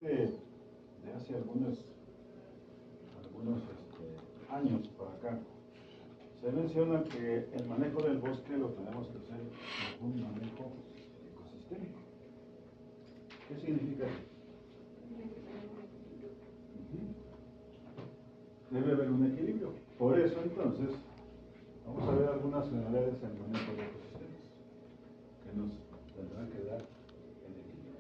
De hace algunos años para acá, se menciona que el manejo del bosque lo tenemos que hacer como un manejo ecosistémico. ¿Qué significa eso? Debe haber un equilibrio. Por eso, entonces, vamos a ver algunas generalidades en el manejo de ecosistemas que nos tendrán que dar el equilibrio.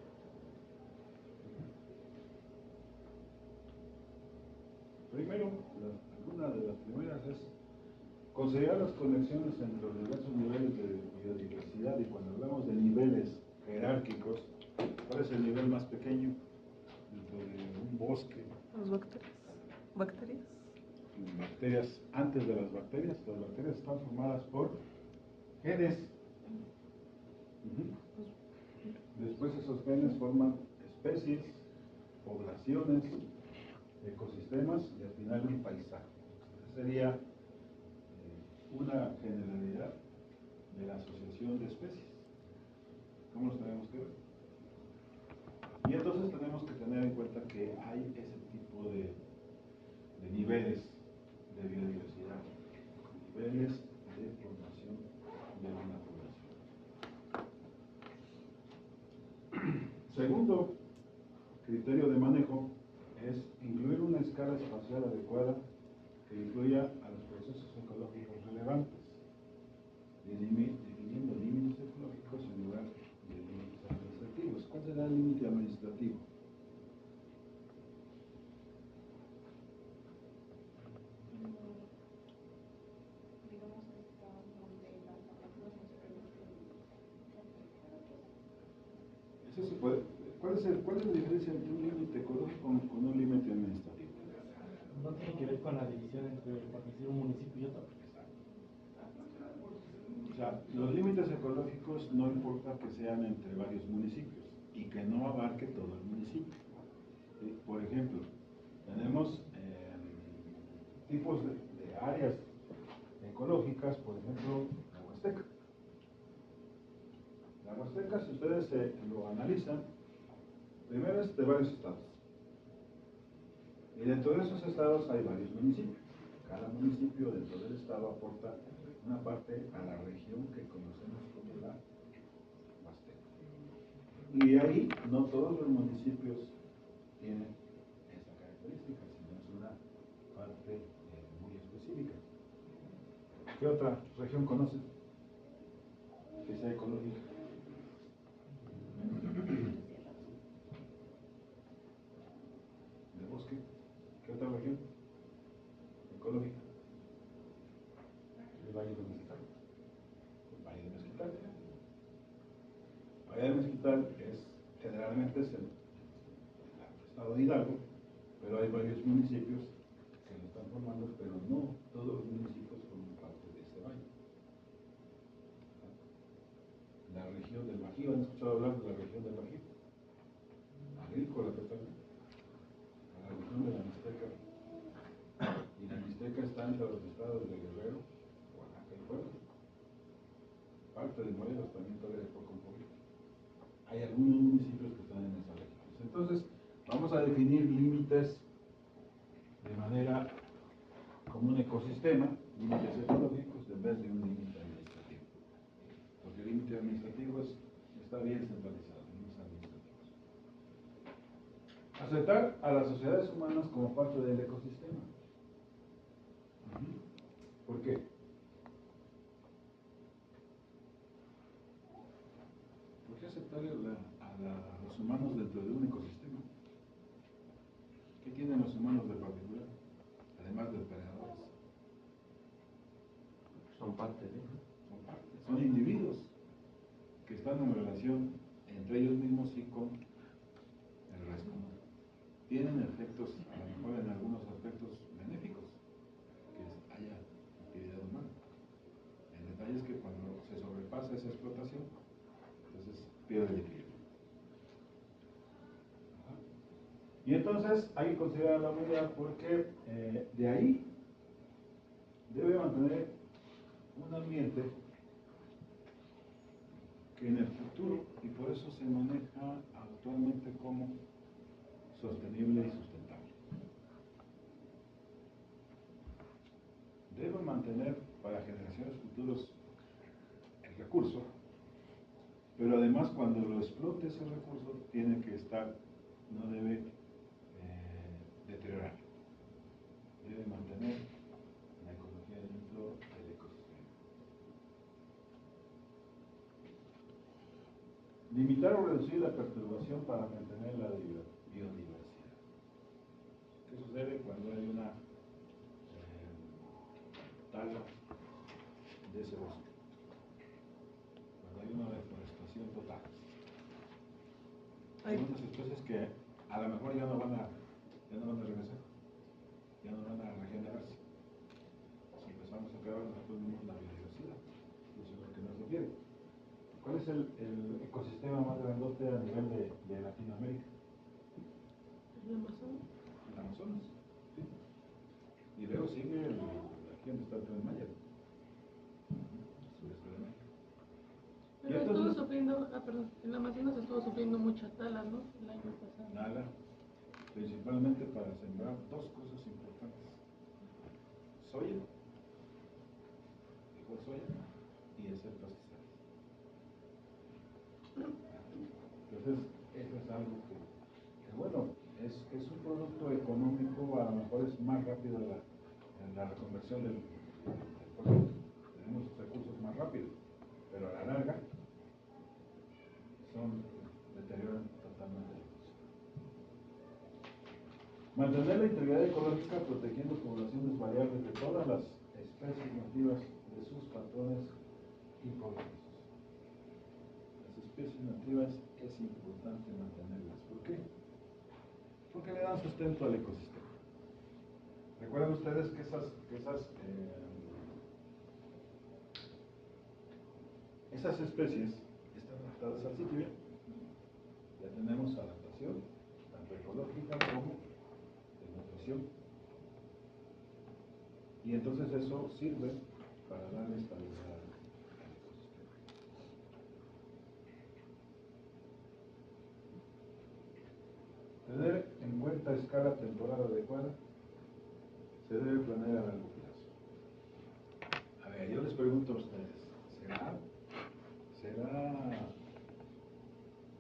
Primero, alguna de las primeras es considerar las conexiones entre los diversos niveles de biodiversidad. Y cuando hablamos de niveles jerárquicos, ¿cuál es el nivel más pequeño dentro de un bosque? Las bacterias. ¿Bacterias? Bacterias, antes de las bacterias están formadas por genes. Después esos genes forman especies, poblaciones, ecosistemas y al final un paisaje. Esa sería una generalidad de la asociación de especies. ¿Cómo los tenemos que ver? Y entonces tenemos que tener en cuenta que hay ese tipo de niveles de biodiversidad, niveles de formación de una población. Segundo criterio de manejo es incluir una escala espacial adecuada que incluya a los procesos ecológicos relevantes, definiendo límites ecológicos en lugar de límites administrativos. ¿Cuál será el límite administrativo? Eso se puede. ¿Cuál es la diferencia entre un límite ecológico con un límite administrativo? No tiene que ver con la división entre, por decir, un municipio y otro. O sea, los límites ecológicos no importa que sean entre varios municipios y que no abarque todo el municipio. Por ejemplo, tenemos tipos de áreas ecológicas, por ejemplo, la Huasteca. La Huasteca, si ustedes lo analizan, primero es de varios estados. Y dentro de esos estados hay varios municipios. Cada municipio dentro del estado aporta una parte a la región que conocemos como la Huasteca. Y ahí no todos los municipios tienen esa característica, sino es una parte muy específica. ¿Qué otra región conocen que sea ecológica? ¿De bosque? ¿Qué otra región ecológica? El Valle de Mezquital. El Valle de Mezquital. El Valle de Mezquital generalmente es el estado de Hidalgo, pero hay varios municipios que lo están formando, pero no todos los municipios forman parte de ese valle. La región del Bajío, ¿han escuchado hablar de la región del Bajío? Agrícola totalmente. La región de la Mixteca. Y la Mixteca está entre los estados de Guerrero, Oaxaca y Puebla. Parte de Morelos también todavía es poco un poquito. Hay algunos municipios que están en esa región. Entonces, vamos a definir límites de manera como un ecosistema, límites ecológicos, en vez de un límite administrativo. Porque el límite administrativo está bien centralizado, no es administrativo. Aceptar a las sociedades humanas como parte del ecosistema. ¿Por qué? ¿Por qué aceptar a los humanos dentro de un ecosistema? ¿Qué tienen los humanos de particular? Además de operadores. Son parte de. Son individuos que están en relación entre ellos mismos y con el resto. Tienen efectos, a lo mejor en algunos aspectos benéficos, que haya actividad humana. El detalle es que cuando se sobrepasa esa explotación, entonces pierde el equilibrio. Y entonces hay que considerar la humanidad porque de ahí debe mantener un ambiente que en el futuro, y por eso se maneja actualmente como sostenible y sustentable. Debe mantener para generaciones futuras el recurso, pero además cuando lo explote ese recurso tiene que estar, no debe deteriorar, debe mantener la ecología dentro del ecosistema. Limitar o reducir la perturbación para mantener la biodiversidad. ¿Qué sucede cuando hay una tala de ese bosque? Cuando hay una deforestación total. Hay unas especies que a lo mejor ya no van a regresar, ya no van a regenerarse. Si empezamos a quedar nosotros mismos la biodiversidad, eso es lo que nos refiere. ¿Cuál es el ecosistema más grandote a nivel de Latinoamérica? ¿El Amazonas? El Amazonas, ¿sí? Y luego sigue aquí donde está el Tren Maya. Sureste de México. Pero estuvo sufriendo, perdón, el Amazonas estuvo sufriendo mucha tala, ¿no? El año pasado. Nada, principalmente para sembrar dos cosas importantes: soya, frijol soya, y hacer pastizales. Entonces, eso es algo que bueno, es un producto económico, a lo mejor es más rápido la reconversión del producto. Tenemos recursos más rápidos, pero a la larga deterioran totalmente el ecosistema. Mantener la integridad ecológica protegiendo poblaciones variables de todas las especies nativas de sus patrones y colonias. Las especies nativas es importante mantenerlas. ¿Por qué? Porque le dan sustento al ecosistema. Recuerden ustedes que esas especies están adaptadas al sitio. Ya tenemos adaptación, tanto ecológica como de nutrición. Y entonces eso sirve para darle estabilidad al ecosistema. Tener en cuenta escala temporal adecuada, se debe planear a largo plazo. A ver, yo les pregunto a ustedes, ¿será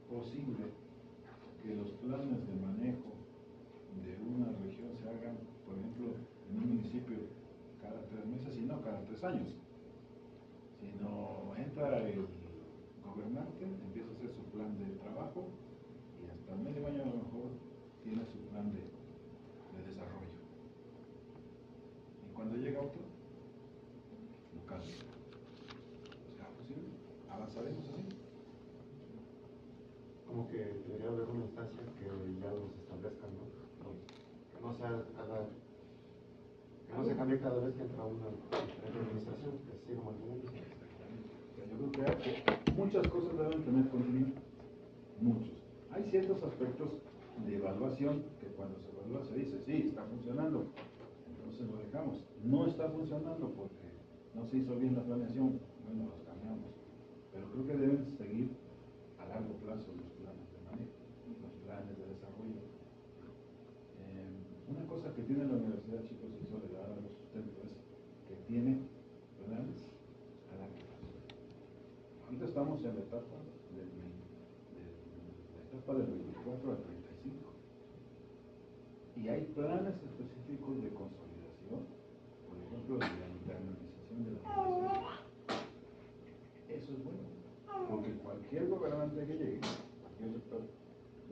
posible que los planes de manejo de una región se hagan, por ejemplo, en un municipio cada 3 meses y no cada 3 años? Sino entra el gobernante, empieza a hacer su plan de trabajo y hasta medio año a lo mejor tiene su plan de desarrollo. Y cuando llega otro, lo cambia. ¿Será posible? ¿Avanzaremos así? Como que debería haber una instancia que ya los establezca, ¿no? Que no se cambie cada vez que entra una diferente administración, que siga manteniendo. Yo creo que muchas cosas deben tener continuidad, muchos. Hay ciertos aspectos de evaluación que cuando se evalúa se dice, sí, está funcionando, entonces lo dejamos. No está funcionando porque no se hizo bien la planeación, bueno, los cambiamos. Pero creo que deben seguir a largo plazo los planes de manejo, los planes de desarrollo. Una cosa que tiene la universidad, chicos, y eso le da a los sustentos, es que tiene planes a largo plazo. Ahorita estamos en la etapa del 24 al 35. Y hay planes específicos de consolidación, por ejemplo, de la internalización de la población. Eso es bueno, porque cualquier gobernante que llegue, cualquier sector,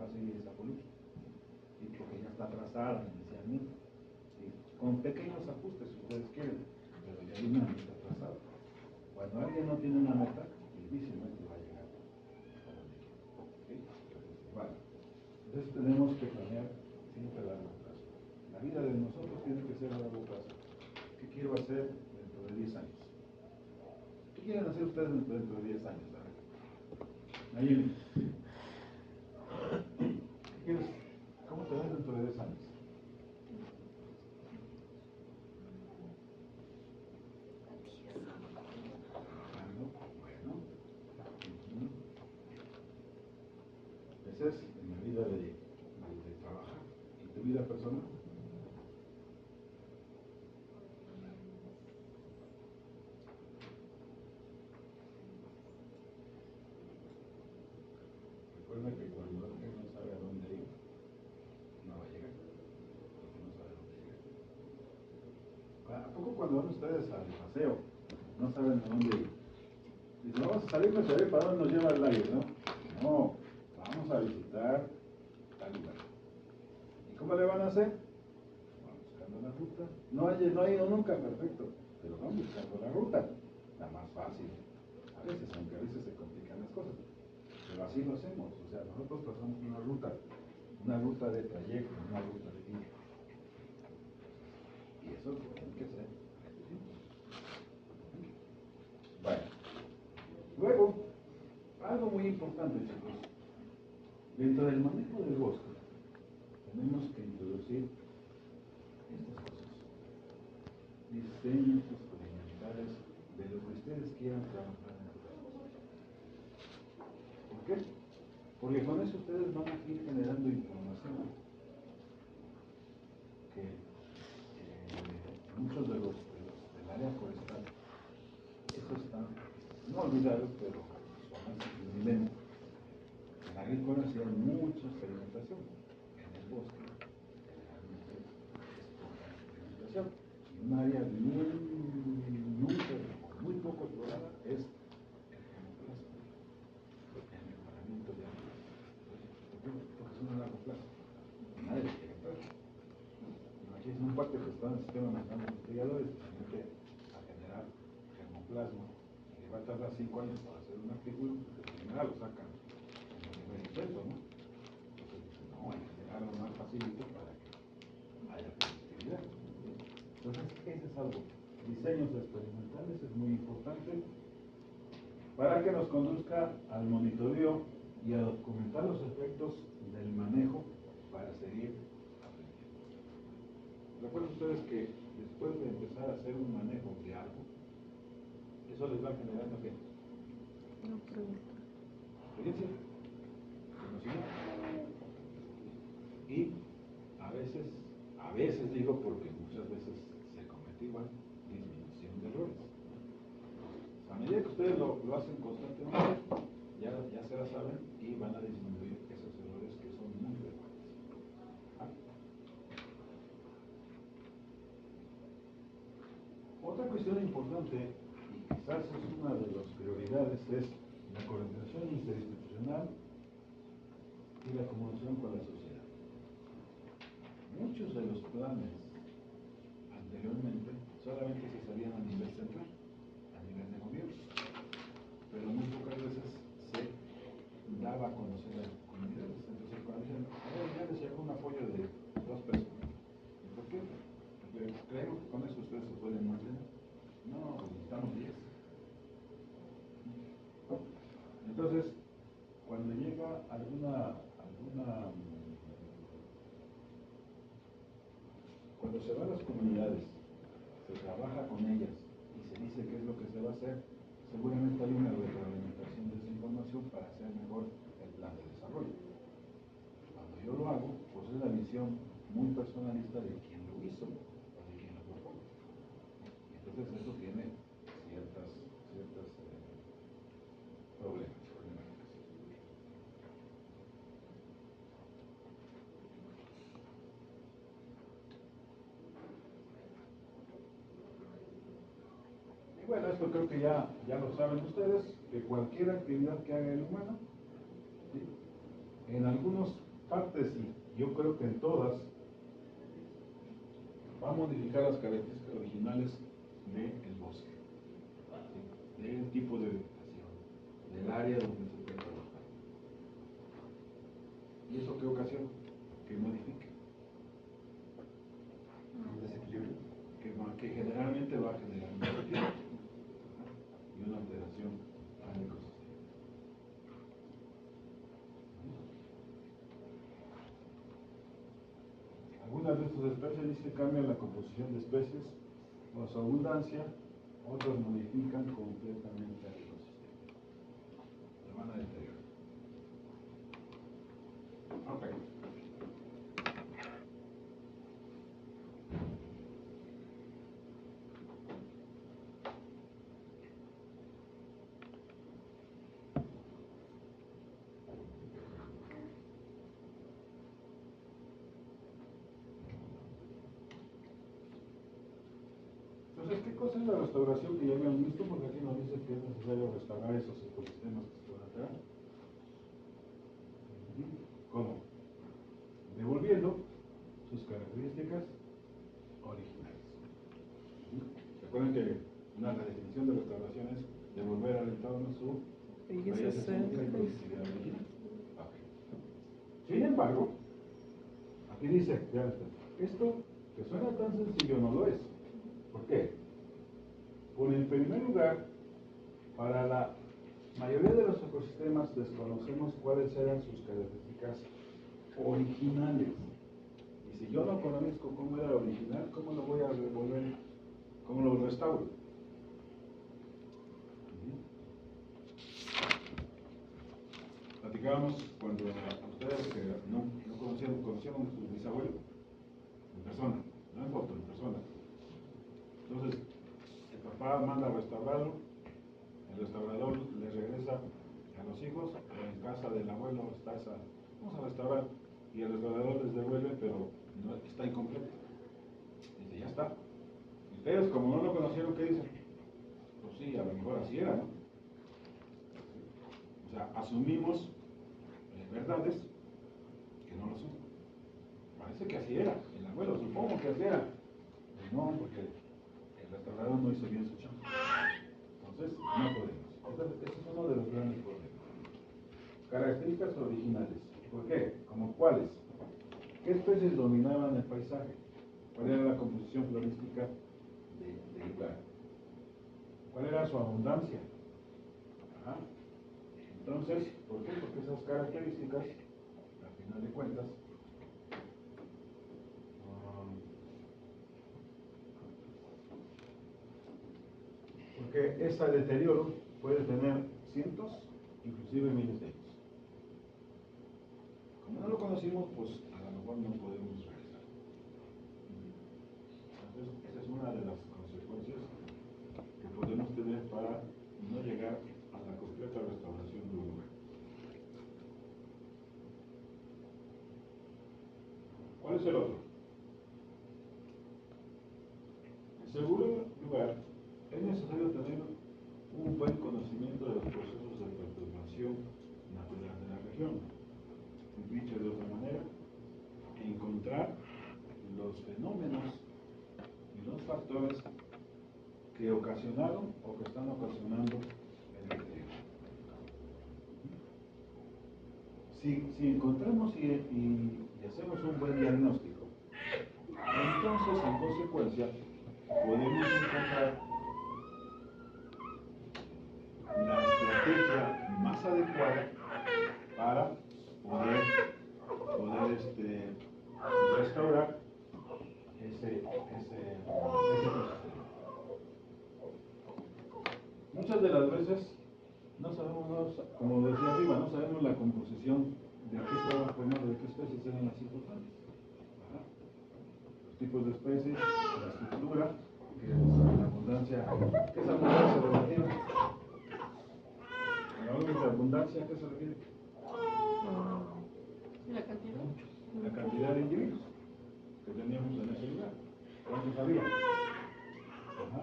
va a seguir esa política. Y porque ya está trazada inicialmente. ¿Sí? Con pequeños ajustes, si ustedes quieren, pero ya hay una meta trazada. Cuando alguien no tiene una meta, difícilmente va a llegar a donde quiere. ¿Sí? Bueno, entonces tenemos que planear siempre a largo plazo. La vida de nosotros tiene que ser a largo plazo. ¿Qué quiero hacer dentro de 10 años? ¿Qué quieren hacer ustedes dentro de 10 años? A ver. Nayeli. ¿Cómo te ves dentro de 10 años? Bueno. Esa es en la vida de trabajar. vida personal. Recuerda que cuando alguien no sabe a dónde ir, no va a llegar, porque no sabe a dónde llegar. ¿A poco cuando van ustedes al paseo, no saben a dónde ir? Dicen, vamos a salir, ¿para dónde nos lleva el aire, no? No, vamos a visitar tal lugar. ¿Y cómo le van a hacer? Van buscando la ruta. No ha ido nunca, perfecto, pero van buscando la ruta, la más fácil. A veces, aunque a veces se complican las cosas, pero así lo hacemos. O sea, nosotros trazamos una ruta de trayecto, una ruta de vida. Y eso lo tienen que hacer. Bueno, luego, algo muy importante, chicos. Dentro del manejo del bosque, tenemos que introducir estas cosas. Diseños experimentales de lo que ustedes quieran trabajar en el bosque. ¿Por qué? Porque con eso ustedes van a ir generando información que muchos de los del área forestal, eso está no olvidado, pero son así evidentes. En agrícola hacían mucha experimentación. En el bosque, generalmente, es poca experimentación. Y un área muy poco explorada es el germoplasma, el mejoramiento de árboles. ¿Por qué? Porque es un largo plazo. Nadie le quiere entrar. Imagínense un cuate que está en el sistema nacional de investigadores, precisamente a generar germoplasma, y le va a tardar 5 años para hacer un artículo, porque primero lo sacan en el primer intento, ¿no? Entonces dicen, no, hay que generarlo más facilito para que haya productividad. Entonces, ese es algo. Diseños experimentales es muy importante para que nos conduzca al monitoreo y a documentar los efectos del manejo para seguir aprendiendo. Recuerden ustedes que después de empezar a hacer un manejo de algo, eso les va generando ¿qué? Experiencia, conocimiento. Y a veces digo porque muchas veces se comete igual, disminución de errores. A medida que ustedes lo hacen constantemente, ya se la saben y van a disminuir esos errores que son muy frecuentes. ¿Ah? Otra cuestión importante, y quizás es una de las prioridades, es la coordinación interinstitucional y la comunicación con la sociedad. Muchos de los planes anteriormente solamente se sabían a nivel central, a nivel de gobierno, pero muy pocas veces se daba a conocer a las comunidades. Entonces, cuando dicen, ya les llegó un apoyo de 2 pesos. ¿Y por qué? Porque creemos que con eso ustedes se pueden mantener. No, necesitamos 10. Entonces, cuando llega cuando se va a las comunidades, se trabaja con ellas y se dice qué es lo que se va a hacer, seguramente hay una retroalimentación de esa información para hacer mejor el plan de desarrollo. Cuando yo lo hago, pues es la visión muy personalista de quien lo hizo o de quien lo propone. Entonces eso tiene ciertas problemas. Y bueno, esto creo que ya lo saben ustedes, que cualquier actividad que haga el humano, ¿sí? En algunas partes, y yo creo que en todas, va a modificar las características originales del bosque, ¿sí? Del tipo de vegetación, del área donde se puede trabajar. ¿Y eso qué ocasiona? Que modifique. Un desequilibrio. Que generalmente va a generar un desequilibrio y una alteración al ecosistema. Algunas de estas especies dice cambian la composición de especies o su abundancia, otras modifican completamente el ecosistema. Se van a deteriorar. Ok. Entonces, ¿qué cosa es la restauración que ya habían visto? Porque aquí nos dice que es necesario restaurar esos ecosistemas que están acá. ¿Cómo? Devolviendo sus características originales. Recuerden que la definición de restauración es devolver al entorno su belleza escénica y productividad original. Okay. Sin embargo, aquí dice, ya está, esto que suena tan sencillo no lo es. ¿Por qué? Porque en primer lugar, para la mayoría de los ecosistemas desconocemos cuáles eran sus características originales. Y si yo no conozco cómo era original, ¿cómo lo voy a devolver? ¿Cómo lo restauro? Platicábamos cuando ustedes que no conocieron a sus bisabuelos en persona, no en foto, en persona. Entonces, el papá manda a restaurarlo, el restaurador le regresa a los hijos, en casa del abuelo está esa, vamos a restaurar, y el restaurador les devuelve, pero no está incompleto. Dice, ya está. Y ustedes, como no lo conocieron, ¿qué dicen? Pues sí, a lo mejor así era, ¿no? O sea, asumimos verdades que no lo son. Parece que así era, el abuelo, supongo que así era. Pero no, porque el restaurador no hizo bien su chamba. Entonces, no podemos. Ese es uno de los grandes problemas. Características originales. ¿Por qué? ¿Como cuáles? ¿Qué especies dominaban el paisaje? ¿Cuál era la composición florística del lugar? ¿Cuál era su abundancia? Ajá. Entonces, ¿por qué? Porque esas características, al final de cuentas, porque ese deterioro puede tener cientos, inclusive miles de años. Como no lo conocimos, pues a lo mejor no podemos realizar. Entonces, esa es una de las consecuencias que podemos tener para no llegar a la completa restauración de un lugar. ¿Cuál es el otro? En segundo lugar, es necesario tener un buen conocimiento de los procesos de perturbación natural de la región. Dicho de otra manera, encontrar los fenómenos y los factores que ocasionaron o que están ocasionando el deterioro. Si encontramos y hacemos un buen diagnóstico, entonces en consecuencia podemos encontrar la estrategia más adecuada para poder restaurar ese ecosistema. Muchas de las veces no sabemos, como decía arriba, no sabemos la composición de qué estaba formado, de qué especies eran las importantes. Los tipos de especies, la estructura, que es la abundancia. ¿Qué es abundancia relativa? Cuando hablamos de abundancia, ¿a qué se refiere? La cantidad. La cantidad de individuos que teníamos en ese lugar. ¿Cuántos había? Ajá.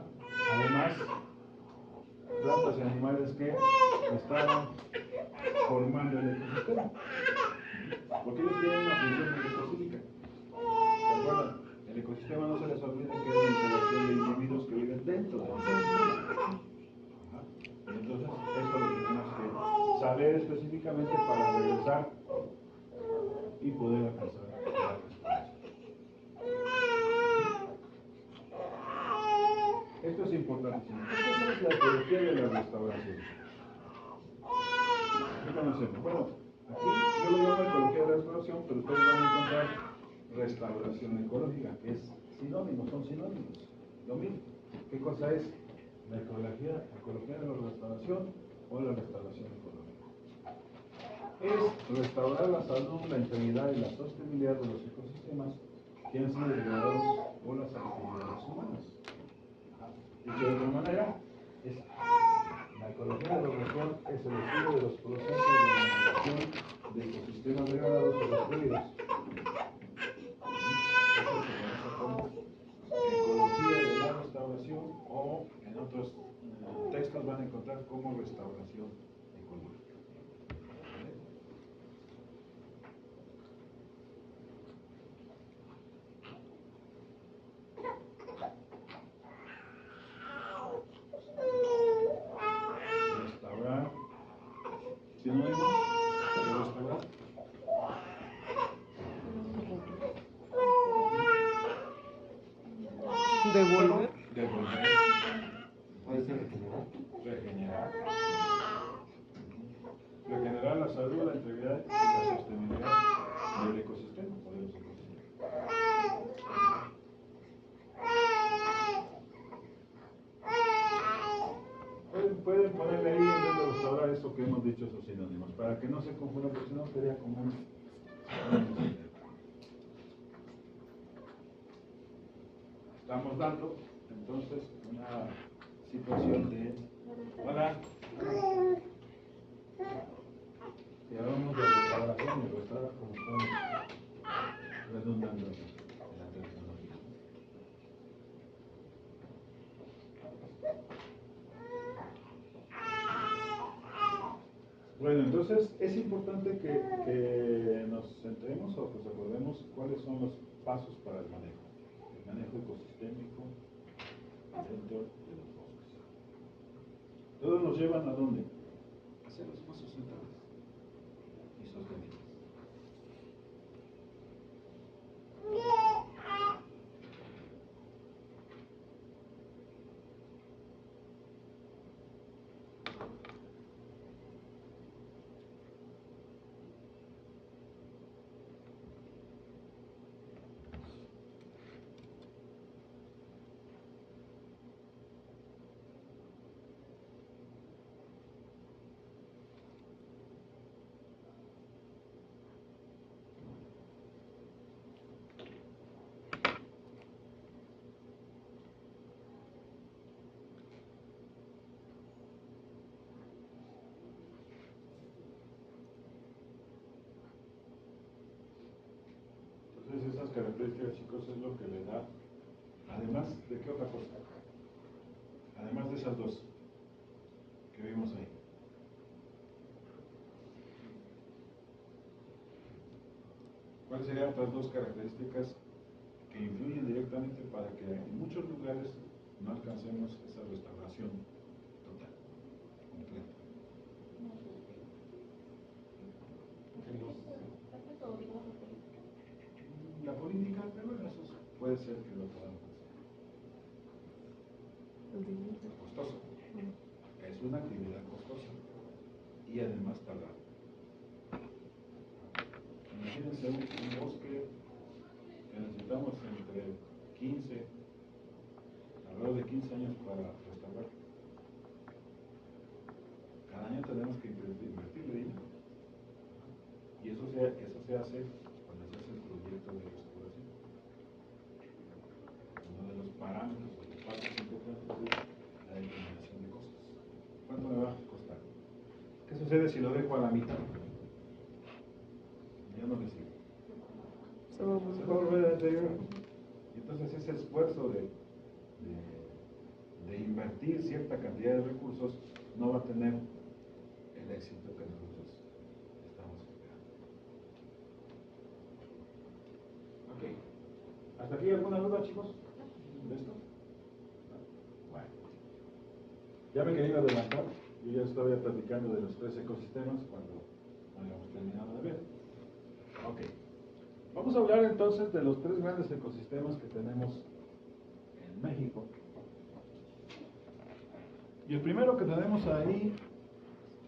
Además, plantas y animales que estaban formando el ecosistema. Porque ellos tienen una función muy específica. ¿Se acuerdan? El ecosistema no se les olvide que es la interacción de individuos que viven dentro del ecosistema. Entonces, esto lo tenemos que saber específicamente para regresar y poder alcanzar la restauración. Esto es importantísimo. Esta es la ecología de la restauración. ¿Qué conocemos? Bueno, aquí yo lo llamo ecología de la restauración, pero ustedes van a encontrar restauración ecológica, que es sinónimo, son sinónimos. Lo mismo. ¿Qué cosa es la ecología de la restauración o la restauración ecológica? Es restaurar la salud, la integridad y la sostenibilidad de los ecosistemas que han sido degradados por las actividades humanas. Dicho de otra manera, la ecología de la restauración es el estudio de los procesos de eliminación de ecosistemas degradados o destruidos. Eso se conoce como ecología de la restauración restauración ecológica. ¿Vale? Restaurar. Sinónimos de restaurar. Devolver. Devolver. Puede ser regenerar. Regenerar. Regenerar la salud, la integridad y la sostenibilidad del ecosistema o de los ecosistemas. Pueden ponerle ahí en vez de restaurar eso que hemos dicho, esos sinónimos, para que no se confunda, porque si no sería como un... Estamos dando entonces una situación de... Hola. Y hablamos de restauración y restaurar como estamos redundando en la terminología. Bueno, entonces es importante que nos centremos o que nos acordemos cuáles son los pasos para el manejo ecosistémico dentro de los bosques. Todos nos llevan a dónde? A ser los más sustentables y sostenibles. Entonces esas características, chicos, es lo que le da, además de qué otra cosa, además de esas dos que vimos ahí. ¿Cuáles serían otras dos características que influyen directamente para que en muchos lugares no alcancemos esa restauración total, completa? La política, pero bueno, eso puede ser que lo podamos hacer. Es costoso. Es una actividad costosa y además tardada. Imagínense un bosque que necesitamos entre 15, alrededor de 15 años para restaurar. Cada año tenemos que invertirle dinero. Y eso se hace cuando se hace el proyecto de restauración. Uno de los parámetros o los pasos importantes es la determinación de costos. ¿Cuánto me va a costar? ¿Qué sucede si lo dejo a la mitad? Ya no le sigo. Se va a volver a deteriorar. Y entonces ese esfuerzo de invertir cierta cantidad de recursos no va a tener el éxito que nosotros estamos esperando. Ok. ¿Hasta aquí alguna duda, chicos? ¿De esto? Bueno. Ya me quería adelantar. Yo ya estaba platicando de los 3 ecosistemas cuando no habíamos terminado de ver. Ok. Vamos a hablar entonces de los 3 grandes ecosistemas que tenemos en México. Y el primero que tenemos ahí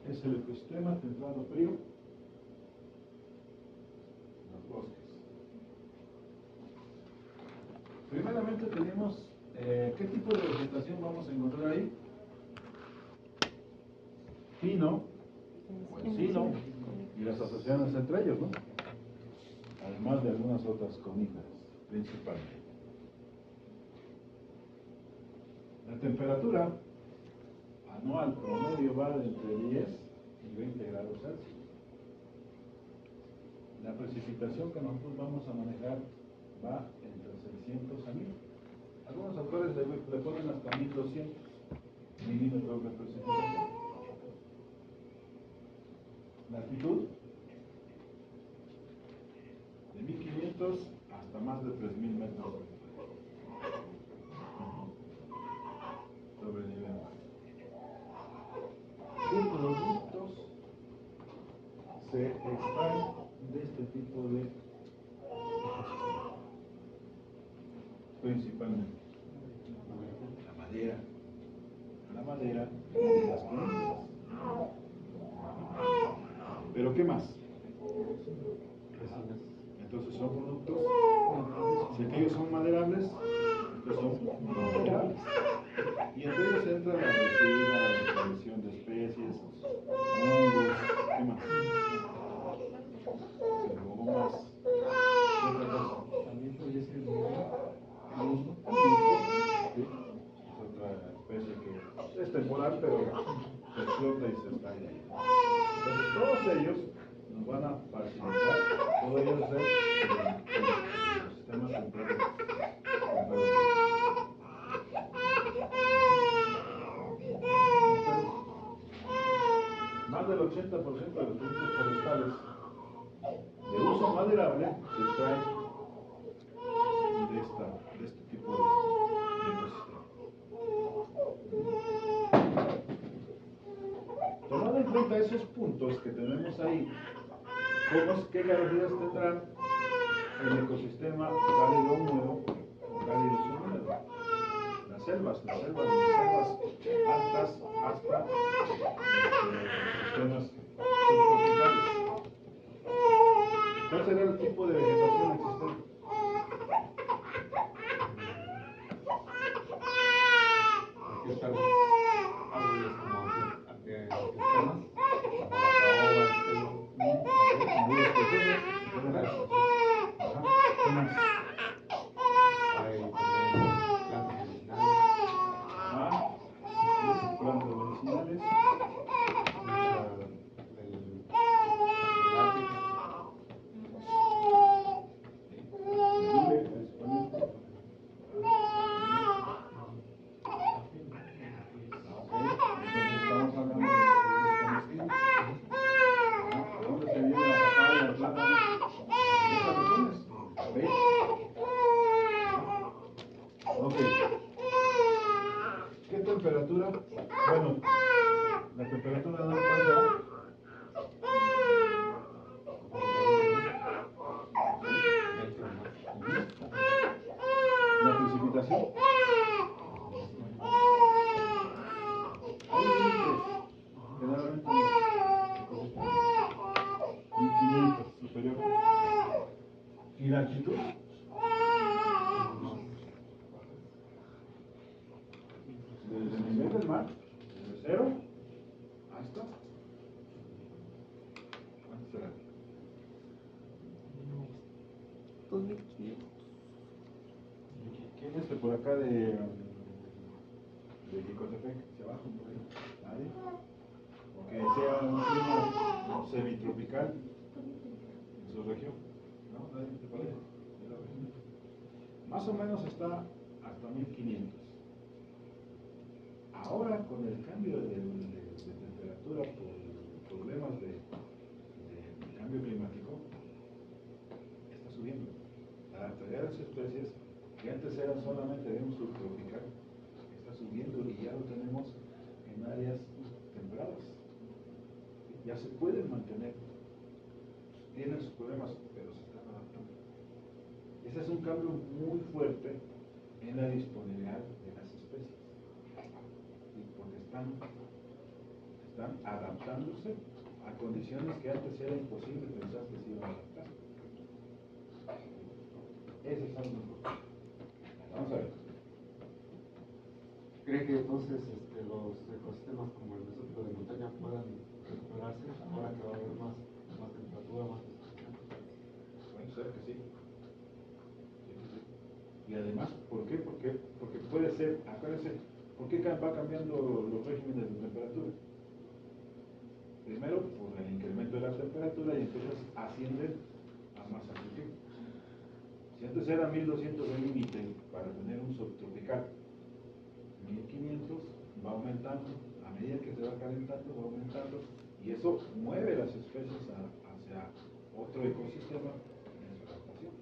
es el ecosistema templado frío, los bosques. Primeramente tenemos, ¿qué tipo de vegetación vamos a encontrar ahí? Pino, o encino, y las asociaciones entre ellos, ¿no? Además de algunas otras coníferas, principalmente. La temperatura anual promedio va de entre 10 y 20 grados Celsius. La precipitación que nosotros vamos a manejar va entre 600 a 1000. Algunos autores le ponen hasta 1200 milímetros de precipitación. La altitud de 1500 hasta más de 3000 metros sobre el nivel mar. ¿Qué productos se extraen de este tipo de ecosistema? Principalmente la madera y las coníferas. ¿Pero qué más? Resinas. Entonces son productos, si aquellos son maderables, estos son no maderables. Y entre ellos entra la resina, la recolección de especies, hongos, ¿qué más? Gomas, ¿qué otra cosa? También podría ser musgo. Musgo, ¿sí? Es otra especie que es temporal, pero se explota y se estalla. Entonces todos ellos nos van a facilitar, todos ellos del ecosistema temporal. Más del 80% de los productos forestales de uso maderable se extraen de este tipo de ecosistema. Tomando en cuenta esos puntos que tenemos ahí, ¿qué garantías tendrán el ecosistema cálido húmedo o cálido subhúmedo? Las selvas altas hasta sistemas subtropicales. ¿Cuál será el tipo de vegetación existente? Aquí están los árboles como africanos, como la caoba, el cedro. Muy específicos. Ajá. ¿Qué más? Hay también plantas medicinales, Plantas medicinales. mucha del látex, Lule, principalmente. Entonces estamos hablando de los comestibles. ¿De dónde se viene la papaya, el plátano? De esas regiones. Ok. ¿Qué temperatura? Bueno, la temperatura no pasa. La precipitación. Hay límites, generalmente en los ecosistemas. 1500 superior. ¿Y la altitud? Desde el nivel del mar, desde cero hasta. ¿Cuánto será? 2500. ¿Quién es por acá de Jicotepec? ¿Hacia abajo? Por ahí? ¿Nadie? ¿O que sea un clima semitropical en su región? ¿No? ¿Nadie te parece? ¿De la región? Más o menos está hasta 1500. Ahora, con el cambio de temperatura por problemas de cambio climático, está subiendo. La variedad de especies que antes eran solamente de un subtropical, está subiendo y ya lo tenemos en áreas templadas. Ya se pueden mantener. Tienen sus problemas, pero se están adaptando. Ese es un cambio muy fuerte en la disponibilidad de las especies. Porque están adaptándose a condiciones que antes era imposible pensar que se iban a adaptar. Ese es algo importante. Vamos a ver. ¿Cree que entonces los ecosistemas como el mesófilo de montaña puedan recuperarse ahora que va a haber más temperatura, más vegetación? Puede ser que sí. Y además, ¿por qué? Porque puede ser, acuérdense, ¿por qué va cambiando los regímenes de temperatura? Primero, por el incremento de la temperatura y entonces ascienden a más altitud. Si antes era 1200 de límite para tener un subtropical, 1500 va aumentando, a medida que se va calentando va aumentando y Y eso mueve las especies hacia otro ecosistema en su adaptación.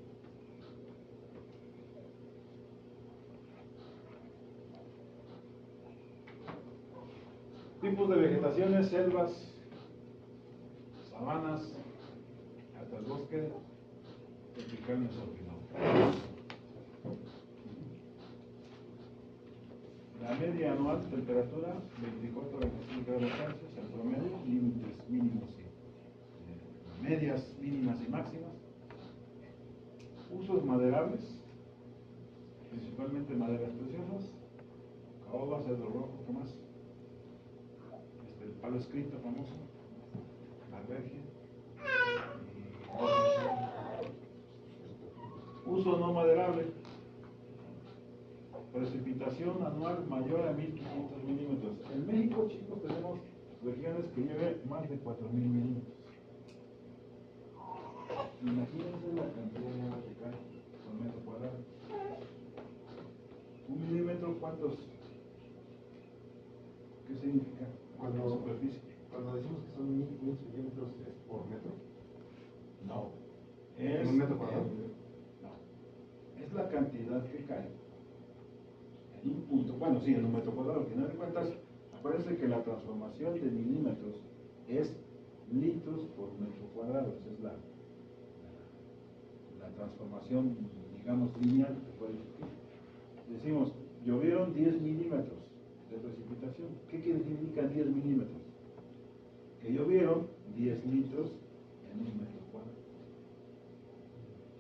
Tipos de vegetaciones: selvas, sabanas, hasta el bosque tropical mesotropical. La media anual temperatura 24 a 25 grados Celsius, el promedio, límites mínimos y medias mínimas y máximas. Usos maderables, principalmente maderas preciosas, caoba, cedro rojo, ¿qué más? El palo escrito famoso, la albergia. Uso no maderable: precipitación anual mayor a 1500 milímetros. En México, chicos, tenemos regiones que lleven más de 4000 milímetros. Imagínense la cantidad de agua que cae por metro cuadrado. Un milímetro, ¿cuántos? ¿Qué significa? Cuando, Superficie. cuando decimos que son 1500 milímetros, ¿es por metro? No. ¿En un metro cuadrado? No. Es la cantidad que cae en un punto. Bueno, sí, en un metro cuadrado. Al final de cuentas, acuérdense que la transformación de milímetros es litros por metro cuadrado. Esa es la transformación, digamos, lineal que puede existir. Decimos, llovieron 10 milímetros de precipitación. ¿Qué significan 10 milímetros? Que llovieron 10 litros en un metro cuadrado.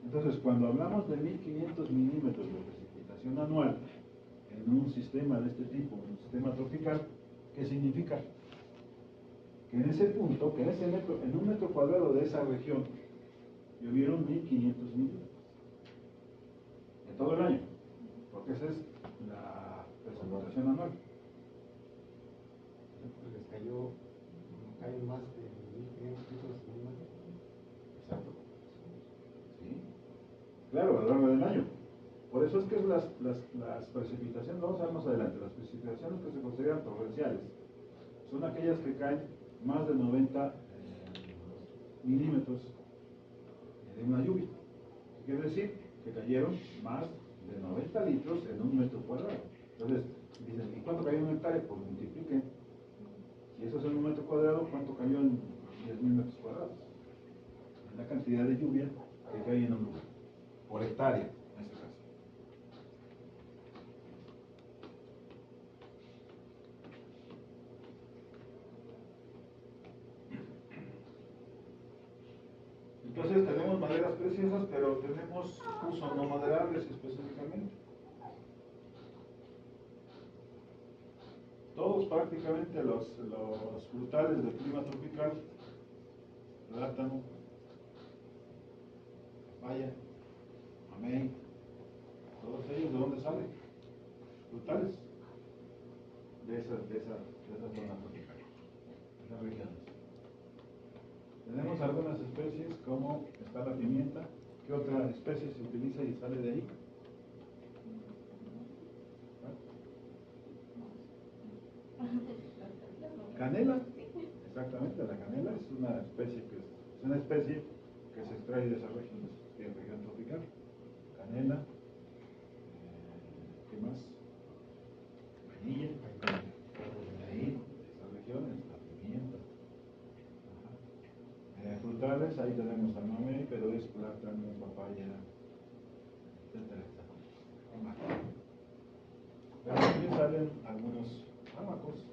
Entonces, cuando hablamos de 1500 milímetros de precipitación anual en un sistema de este tipo, en un sistema tropical, ¿qué significa? Que en ese punto, que en un metro cuadrado de esa región, llovieron 1500 milímetros en todo el año, porque esa es la precipitación anual. Les caen más de 1500 litros en un año. Exacto. Sí. Claro, a lo largo del año. Por eso es que las precipitaciones, vamos a ver más adelante, las precipitaciones que se consideran torrenciales son aquellas que caen más de 90 milímetros de una lluvia. ¿Qué quiere decir? Que cayeron más de 90 litros en un metro cuadrado. Entonces, dicen, ¿y cuánto cayó en un hectárea? Pues multipliquen. Si eso es en un metro cuadrado, ¿cuánto cayó en 10.000 metros cuadrados? Es la cantidad de lluvia que cae en un lugar, por hectárea, en este caso. Entonces tenemos maderas preciosas, pero tenemos usos no maderables específicamente. Todos prácticamente los frutales de clima tropical, plátano, papaya, mamey, todos ellos, ¿de dónde salen? Frutales de esa zona tropical, de esas regiones. Tenemos algunas especies, como está la pimienta. ¿Qué otra especie se utiliza y sale de ahí? Canela. Exactamente, la canela es una especie que se extrae de esa región, de región tropical. Canela. ¿Qué más? Vainilla. De ahí, de esa región, la pimienta. Frutales, ahí tenemos al mamey, pero es plátano, papaya, etcétera, etcétera. Pero también salen algunos fármacos.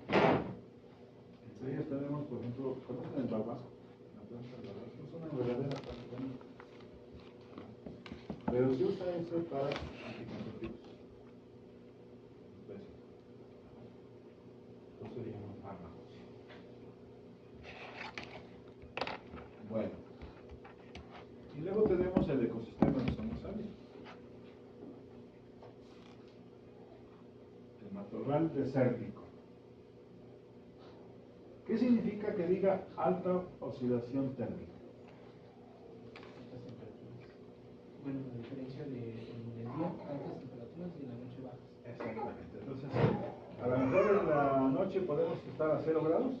Entre ellos tenemos, por ejemplo, ¿conocen el babasco? La planta del babasco es una verdadera planta, pero se usa eso para anticonceptivos. Entonces se llaman fármacos. Bueno, y luego tenemos el ecosistema de zona sálida. El matorral desértico. ¿Qué significa que diga alta oscilación térmica? Altas temperaturas. Bueno, la diferencia del día, altas temperaturas y en la noche bajas. Exactamente. Entonces, a lo mejor en la noche podemos estar a 0 grados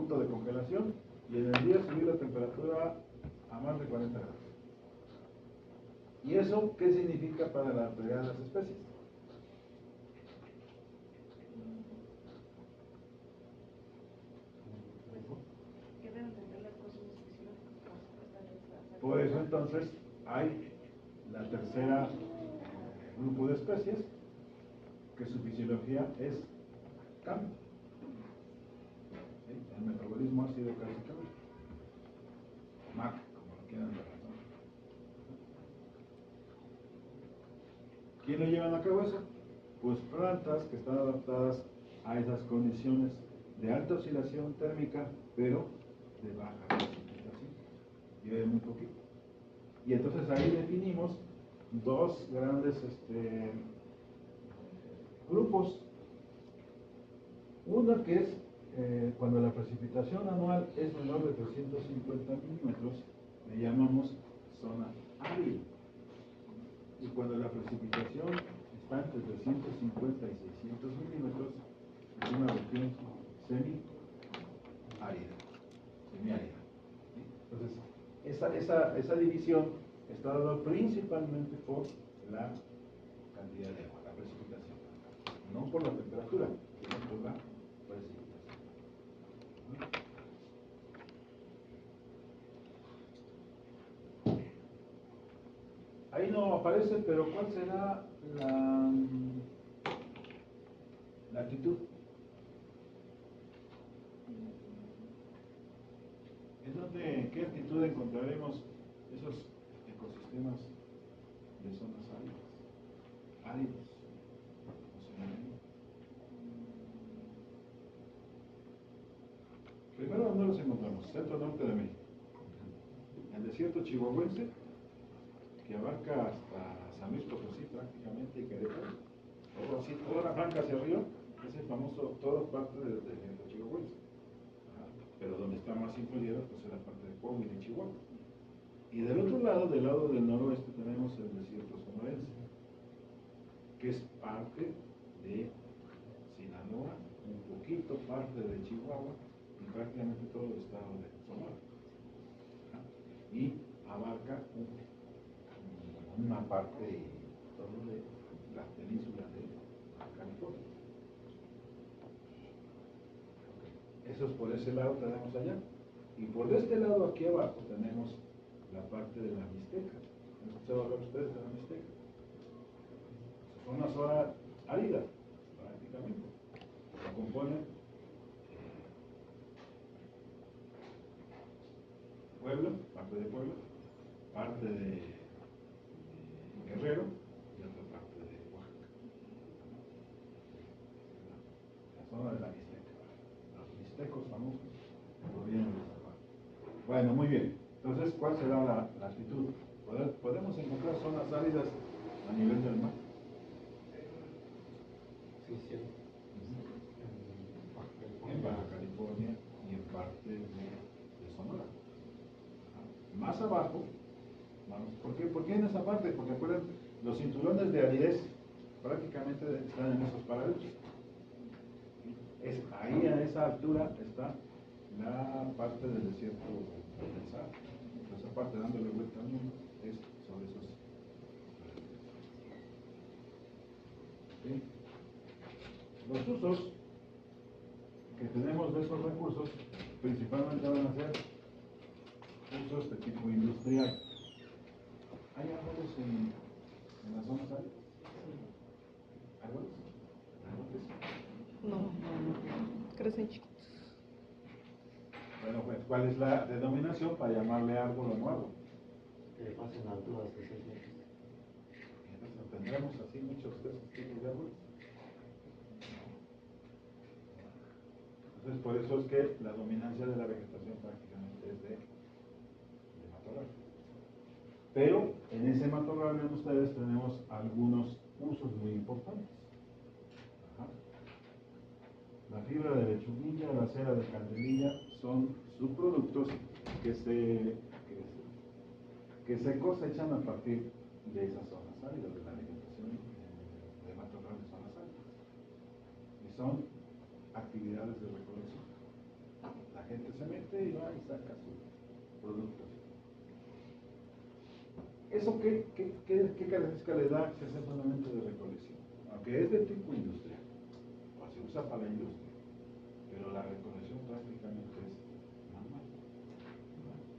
punto de congelación y en el día subir la temperatura a más de 40 grados. ¿Y eso qué significa para la pelea de las especies? Que deben tener las cosas fisiológicas. Por eso entonces hay la tercera grupo de especies que su fisiología es cambio. ¿Sí? El metabolismo ácido cálcico, MAC, como lo quieran llamar. ¿Quién lo llevan a cabo eso? Pues plantas que están adaptadas a esas condiciones de alta oscilación térmica, pero de baja precipitación. Llueve muy poquito. Y entonces ahí definimos dos grandes grupos. Uno que es cuando la precipitación anual es menor de 350 milímetros, le llamamos zona árida. Y cuando la precipitación está entre 350 y 600 milímetros, es una región semiárida. ¿Sí? Entonces, esa división está dada principalmente por la cantidad de agua, la precipitación, no por la temperatura, sino por la precipitación. Ahí no aparece, pero ¿cuál será la altitud? ¿En qué altitud encontraremos esos ecosistemas de zonas áridos? Primero, ¿dónde los encontramos? Centro-norte de México. El desierto chihuahuense, que abarca hasta San Luis Potosí prácticamente y Querétaro, todo así, toda la franja hacia arriba, es el famoso, toda parte del desierto chihuahuense. Pero donde está más influido, pues es la parte de Coahuila y Chihuahua. Y del otro lado, del lado del noroeste, tenemos el desierto sonorense, que es parte de Sinaloa, un poquito parte de Chihuahua y prácticamente todo el estado de Sonora. Y abarca una parte todo de la península de California. Eso es por ese lado tenemos allá. Y por este lado aquí abajo tenemos la parte de la Mixteca. ¿Han escuchado hablar ustedes de la Mixteca? Es una zona árida, prácticamente. La compone Puebla, parte de Puebla, parte de Guerrero y otra parte de Oaxaca. La zona de la Mixteca. Los mixtecos famosos provienen de esta parte. Bueno, muy bien. Entonces, ¿cuál será la altitud? ¿Podemos encontrar zonas áridas a nivel del mar? Sí, sí. En Baja California y en parte de Sonora. Más abajo, vamos, ¿por qué en esa parte? Porque acuerdan, los cinturones de aridez prácticamente están en esos paralelos. Ahí a esa altura está la parte del desierto del Sahara. Esa parte dándole vuelta al mundo es sobre esos paralelos. ¿Sí? Los usos que tenemos de esos recursos principalmente van a ser usos de tipo industrial. ¿Hay árboles en las zonas áridas? ¿Árboles? No, crecen chiquitos. Bueno, pues, ¿cuál es la denominación para llamarle árbol o no árbol? Que pasen alturas de 6 metros. Entonces, ¿tendremos así muchos de esos tipos de árboles? Entonces, por eso es que la dominancia de la vegetación prácticamente es de matorral. Pero en ese matorral, ven ustedes, tenemos algunos usos muy importantes. Ajá. La fibra de lechuguilla, la cera de candelilla son subproductos que se cosechan a partir de esas zonas áridas, de la alimentación de matorral de zonas áridas. Y son actividades de recolección. La gente se mete y va y saca su producto. ¿Eso qué característica le da si es solamente de recolección? Aunque es de tipo industrial, o se usa para la industria, pero la recolección prácticamente es manual.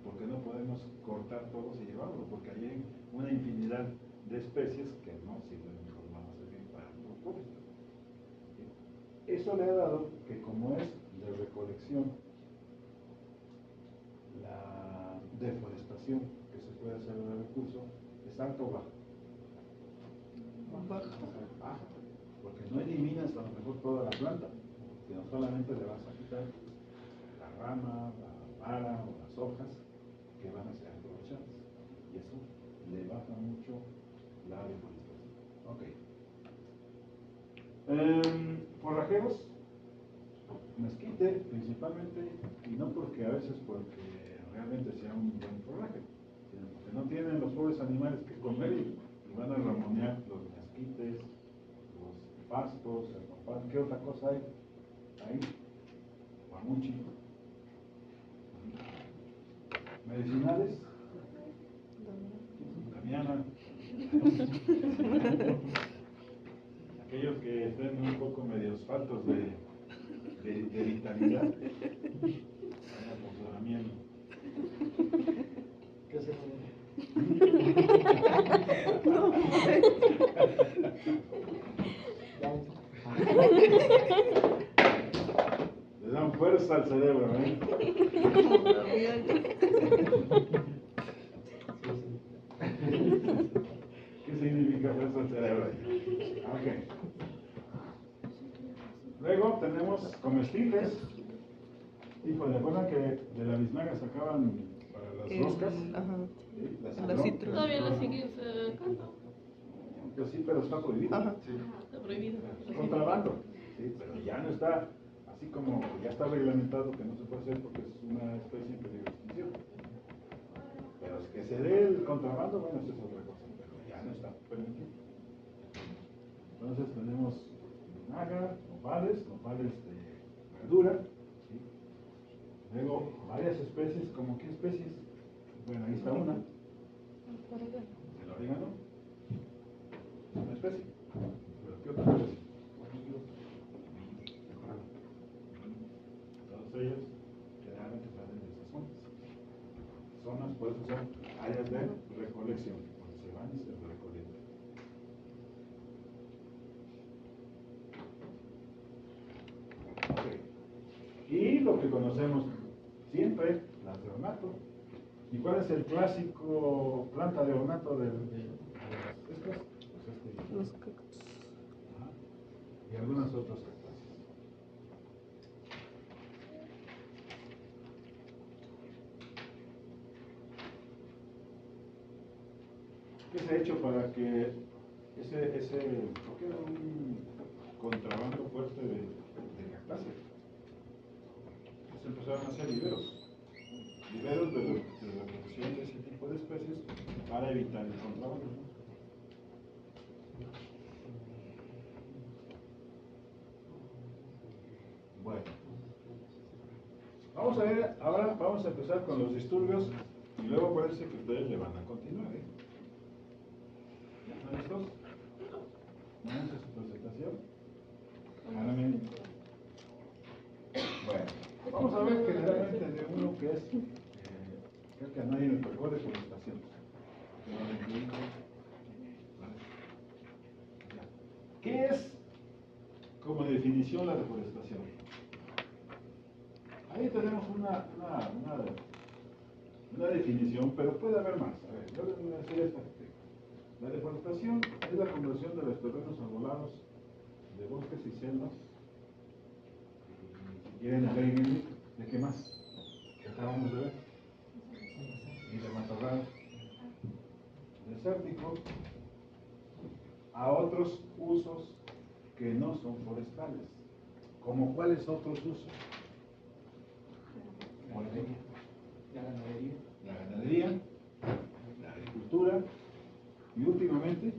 Porque no podemos cortar todos y llevarlo, porque hay una infinidad de especies que no sirven, mejor van a servir para el propósito. Eso le ha dado que, como es de recolección, la deforestación que se puede hacer del recurso es alto o bajo. Baja, porque no eliminas a lo mejor toda la planta, sino solamente le vas a quitar la rama, la vara o las hojas que van a ser aprovechadas, y eso le baja mucho la deforestación. Forrajeros, mezquite principalmente, y no porque a veces porque realmente sea un buen forraje, sino porque no tienen los pobres animales que comer y van a ramonear los mezquites, los pastos, el nopal. ¿Qué otra cosa hay? Ahí, guamuchi. Medicinales, damiana. Aquellos que estén un poco medios faltos de vitalidad, apoderamiento. ¿Qué hacemos? Le dan fuerza al cerebro, ¿eh? ¿Qué significa fuerza al cerebro? Ok. Luego tenemos comestibles. Híjole, ¿se acuerdan que de la biznaga sacaban para las roscas? Ajá. ¿Sí? La citro. Todavía la sigues sacando. Pues sí, pero está prohibido. Ajá. Sí. Está prohibido. Es contrabando. Sí, pero ya no está, así como ya está reglamentado que no se puede hacer porque es una especie en peligro de extinción. Pero es que se dé el contrabando, bueno, eso es otra cosa, pero ya no está permitido. Entonces tenemos vinaga, nopales de verdura, ¿sí? Luego varias especies, ¿como qué especies? Bueno, ahí está una, el orégano, es una especie, pero ¿qué otra especie? Todos ellos generalmente salen de esas zonas. Zonas, por eso son áreas de recolección, donde se van y se recolectan. Okay. Y lo que conocemos siempre, las de ornato. ¿Y cuál es el clásico planta de ornato de estas? Pues Los cactus. Ajá. Y algunas otras cactáceas. ¿Qué se ha hecho para que porque era un contrabando fuerte de cactáceas? Se empezaron a hacer viveros de reproducción de ese tipo de especies para evitar el contrabando. Bueno, vamos a ver, ahora vamos a empezar con los disturbios y luego parece que ustedes le van a continuar, ¿eh? ¿Están listos? ¿Vamos a su presentación? Claramente. Bueno, vamos a ver generalmente de uno que es, creo que a nadie me tocó, deforestación. ¿Qué es, como definición, la deforestación? Ahí tenemos una definición, pero puede haber más. A ver, yo les voy a decir esta. La deforestación es la conversión de los terrenos arbolados de bosques y selvas. Si quieren agreguenle, ¿de qué más? ¿Qué acabamos de ver? Y de matorral desértico a otros usos que no son forestales. ¿Como cuáles otros usos? La ganadería, la agricultura y últimamente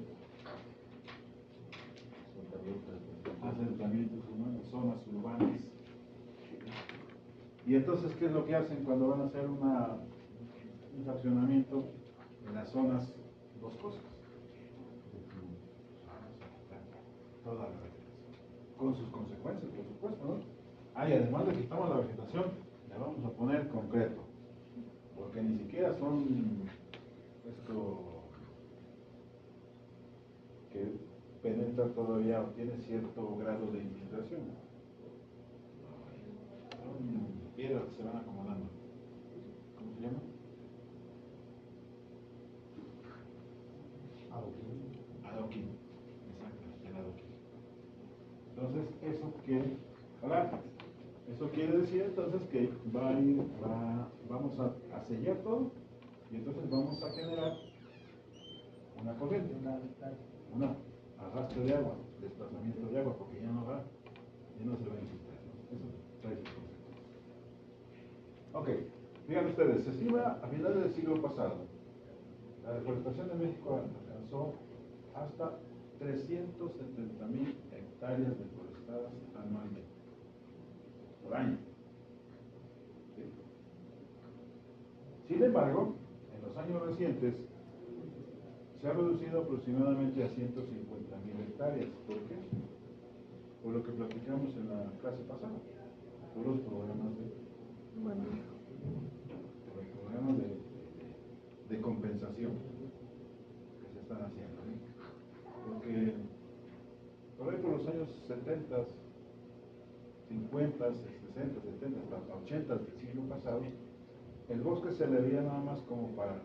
asentamientos humanos, zonas urbanas. Y entonces, ¿qué es lo que hacen cuando van a hacer un fraccionamiento en las zonas boscosas? Toda la vegetación, con sus consecuencias, por supuesto, ¿no? Ah, y además le quitamos la vegetación, le vamos a poner concreto, porque ni siquiera son esto que penetra todavía o tiene cierto grado de infiltración. Son piedras que se van acomodando. ¿Cómo se llama? Adoquín. Exacto, el adoquín. Entonces, eso quiere decir entonces que vamos a sellar todo y entonces vamos a generar una corriente, un arrastre de agua, desplazamiento de agua, porque ya no se va a infiltrar, ¿no? Eso trae sus consecuencias. Ok, digan ustedes, se estima a finales del siglo pasado, la deforestación de México alcanzó hasta 370,000 hectáreas deforestadas anualmente, por año. ¿Sí? Sin embargo, en los años recientes se ha reducido aproximadamente a 150,000 hectáreas. ¿Por qué? Por lo que platicamos en la clase pasada, por los programas de compensación que se están haciendo, ¿sí? Porque por ahí por los años 70, 50, 60, 70, hasta 80 del siglo pasado, el bosque se le veía nada más como para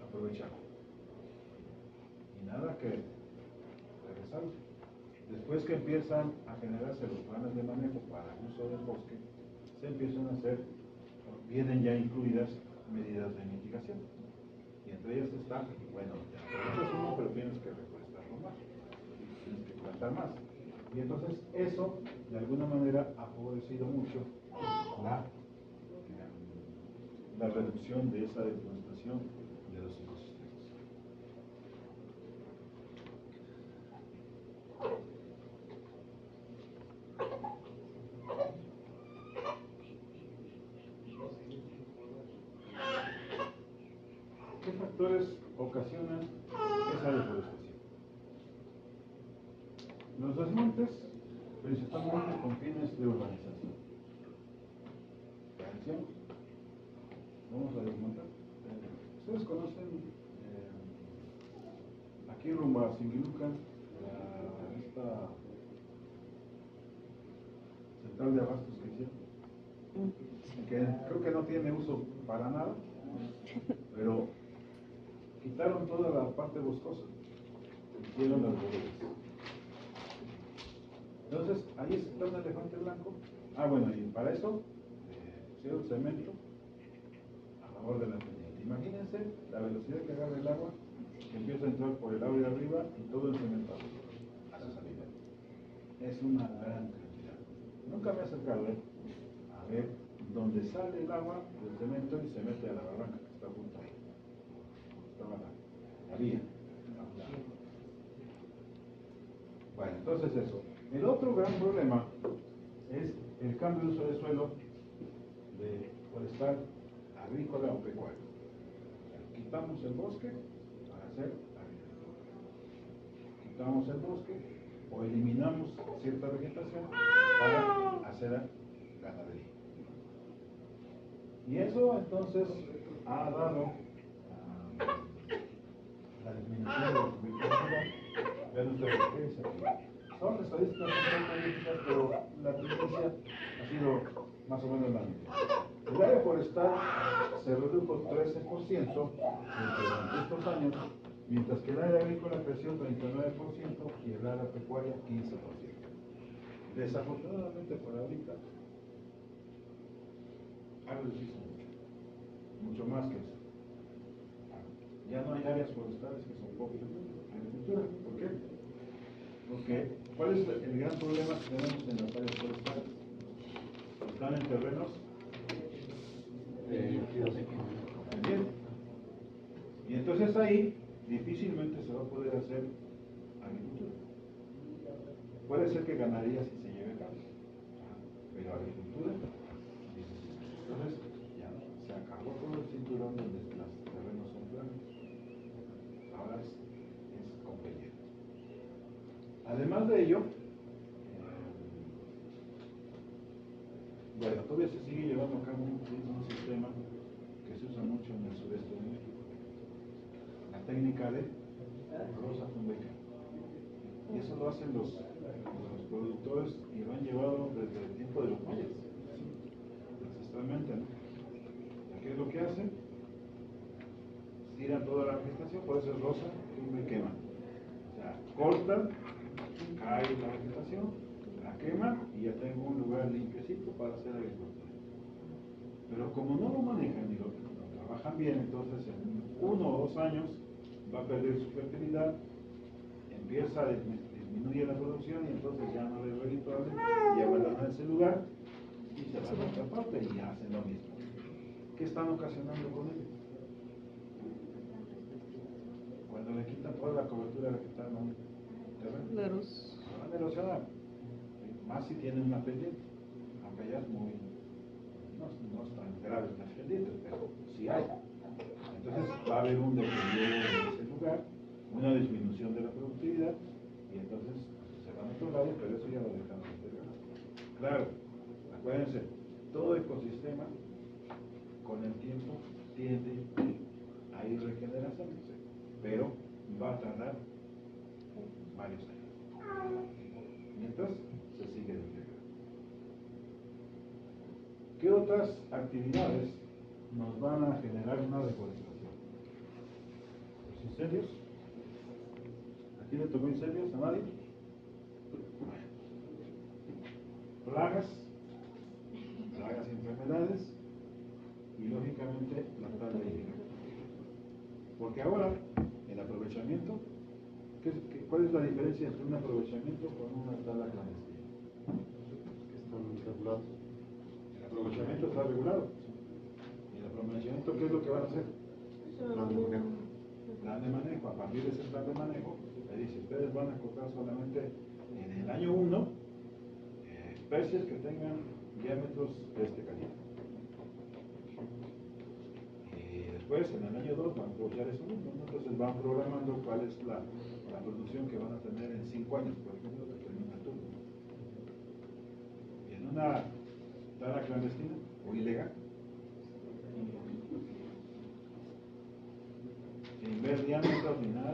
aprovechar y nada que regresar. Después que empiezan a generarse los planes de manejo para el uso del bosque, se empiezan a hacer, vienen ya incluidas medidas de mitigación. Y entre ellas está, bueno, aprovechas uno, pero tienes que reforestarlo más, tienes que plantar más. Y entonces eso, de alguna manera, ha favorecido mucho la reducción de esa deforestación de los ecosistemas. ¿Qué factores ocasionan esa deforestación? Los desmontes, principalmente con fines de urbanización. ¿Ya decíamos? Vamos a desmontar. Ustedes conocen aquí rumbo a Singilucan, esta central de abastos que hicieron, que creo que no tiene uso para nada, pero quitaron toda la parte boscosa, hicieron las bodegas. Entonces, ahí está un elefante blanco. Ah, bueno, y para eso pusieron cemento a favor de la pendiente. Imagínense la velocidad que agarra el agua, que empieza a entrar por el lado de arriba y todo el cemento a su salida. Es una gran cantidad. Nunca me he acercado a ver dónde sale el agua del cemento y se mete a la barranca que está junto ahí. Estaba la vía. Bueno, entonces eso. El otro gran problema es el cambio de uso de suelo de forestal, agrícola o pecuario. Quitamos el bosque para hacer agricultura. Quitamos el bosque o eliminamos cierta vegetación para hacer ganadería. Y eso entonces ha dado la disminución de la biodiversidad. Vean ustedes qué dice aquí. Son estadísticas políticas, pero la tendencia ha sido más o menos la misma. El área forestal se redujo 13% durante estos años, mientras que el área agrícola creció 39% y el área pecuaria 15%. Desafortunadamente por ahorita ha reducido mucho más que eso. Ya no hay áreas forestales que son propias de agricultura. ¿Por qué? Porque, ¿cuál es el gran problema que tenemos en las áreas forestales? Están en terrenos bien. Y entonces ahí difícilmente se va a poder hacer agricultura. Puede ser que ganadería si se lleve a cabo, pero agricultura, Entonces, ya se acabó todo el cinturón donde los terrenos son planos. Ahora es con pellejo. Además de ello, bueno, todavía se sigue llevando a cabo un sistema que se usa mucho en el sureste de México, la técnica de rosa tumbeca. Y eso lo hacen los productores y lo han llevado desde el tiempo de los mayas, ancestralmente, ¿no? ¿Qué es lo que hacen? Tiran toda la vegetación, por eso es rosa, tumba y quema. O sea, cortan, cae la vegetación, la queman y ya tengo un lugar limpiecito para hacer agricultura. Pero como no lo manejan y lo trabajan bien, entonces en 1 o 2 años va a perder su fertilidad, empieza a disminuir la producción y entonces ya no es redituable y abandonan ese lugar y se van a otra parte y hacen lo mismo. ¿Qué están ocasionando con ello? Cuando le quitan toda la cobertura que está en el terreno, se van a erosionar, más si tienen una pendiente, aunque ya es muy, no es tan grave las pendientes, pero sí hay. Entonces va a haber un deterioro de ese lugar, una disminución de la productividad y entonces se van a otro lado, pero eso ya lo dejamos de hacer. Claro, acuérdense, todo ecosistema con el tiempo tiende a ir regenerándose, pero va a tardar varios años, mientras se sigue degradando. ¿Qué otras actividades nos van a generar una deforestación? ¿Los incendios? ¿Aquí le tocó incendios a nadie? Plagas y enfermedades y lógicamente la tala ilegal. Porque ahora el aprovechamiento, ¿cuál es la diferencia entre un aprovechamiento con una tala clandestina? Que están regulados. El aprovechamiento está regulado. ¿Y el aprovechamiento qué es lo que van a hacer? Plan de manejo. Plan de manejo. A partir de ese plan de manejo, le dice, ustedes van a cortar solamente en el año 1 especies que tengan diámetros de este calibre. Y después, en el año 2, van a aprovechar eso mismo, ¿no? Entonces van programando cuál es la producción que van a tener en 5 años, por ejemplo, que termina el turno. Y en una tala clandestina o ilegal, sin ver diámetros ni nada,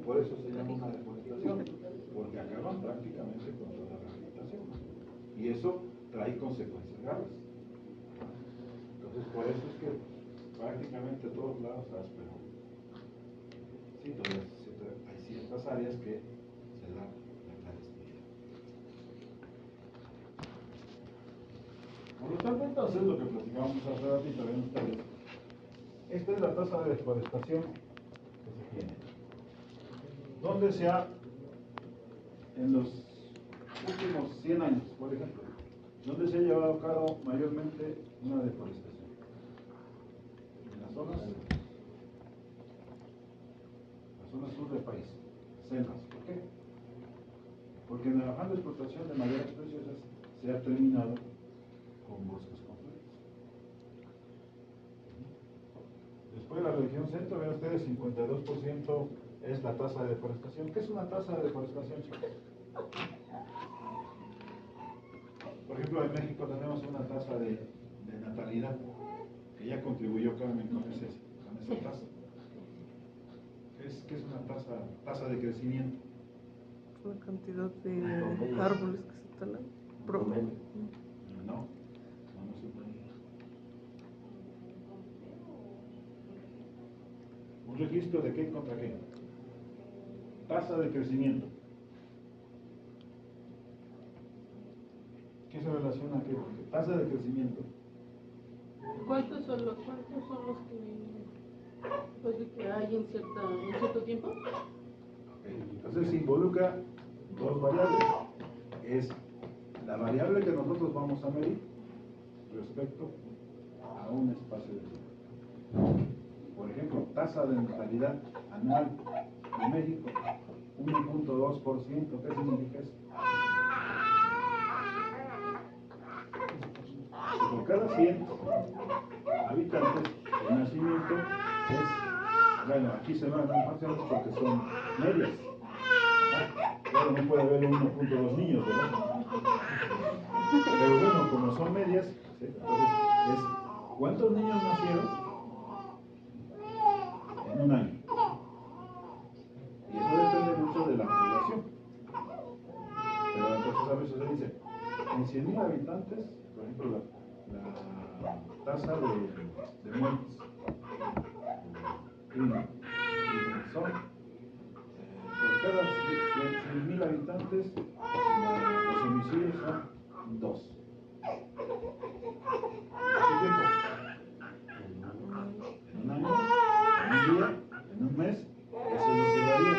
por eso se llama una deforestación, porque acaban prácticamente con toda la vegetación. Y eso trae consecuencias graves. Entonces, por eso es que prácticamente todos lados pero sí, hay ciertas áreas que se da la clandestinidad. Por lo tanto, entonces, lo que platicábamos hace ratito, ven ustedes, esta es la tasa de deforestación que se tiene. ¿Dónde se ha, en los últimos 100 años, por ejemplo, dónde se ha llevado a cabo mayormente una deforestación? En las zonas sur del país, selvas. ¿Por qué? Porque en el afán de explotación de maderas preciosas se ha terminado con bosques completos. Después de la región centro, vean ustedes, 52% es la tasa de deforestación. ¿Qué es una tasa de deforestación, chicos? Por ejemplo, en México tenemos una tasa de natalidad, que ya contribuyó Carmen con esa tasa. ¿Qué es una tasa de crecimiento? La cantidad de árboles que se talan. Promedio. No es un promedio. ¿Un registro de qué contra qué? Tasa de crecimiento. ¿Qué se relaciona a qué? Tasa de crecimiento. ¿Cuántos son los que pues, que hay en cierto tiempo? Entonces se involucra dos variables. Es la variable que nosotros vamos a medir respecto a un espacio de tiempo. Por ejemplo, tasa de natalidad anual en México, 1.2%. ¿Qué significa eso? cada 100 habitantes, el nacimiento es, bueno, aquí se van a parciales porque son medias. Claro, no puede haber 1.2 niños, ¿verdad? Pero bueno, como son medias, ¿sí? Entonces es ¿cuántos niños nacieron en un año? Y eso depende mucho de la población. Pero entonces a veces se dice, en 100.000 habitantes, por ejemplo, la tasa de muertes son por cada 100.000 habitantes, los homicidios son 2. ¿Qué tiempo? En un año, en un día, en un mes, eso es lo que varía.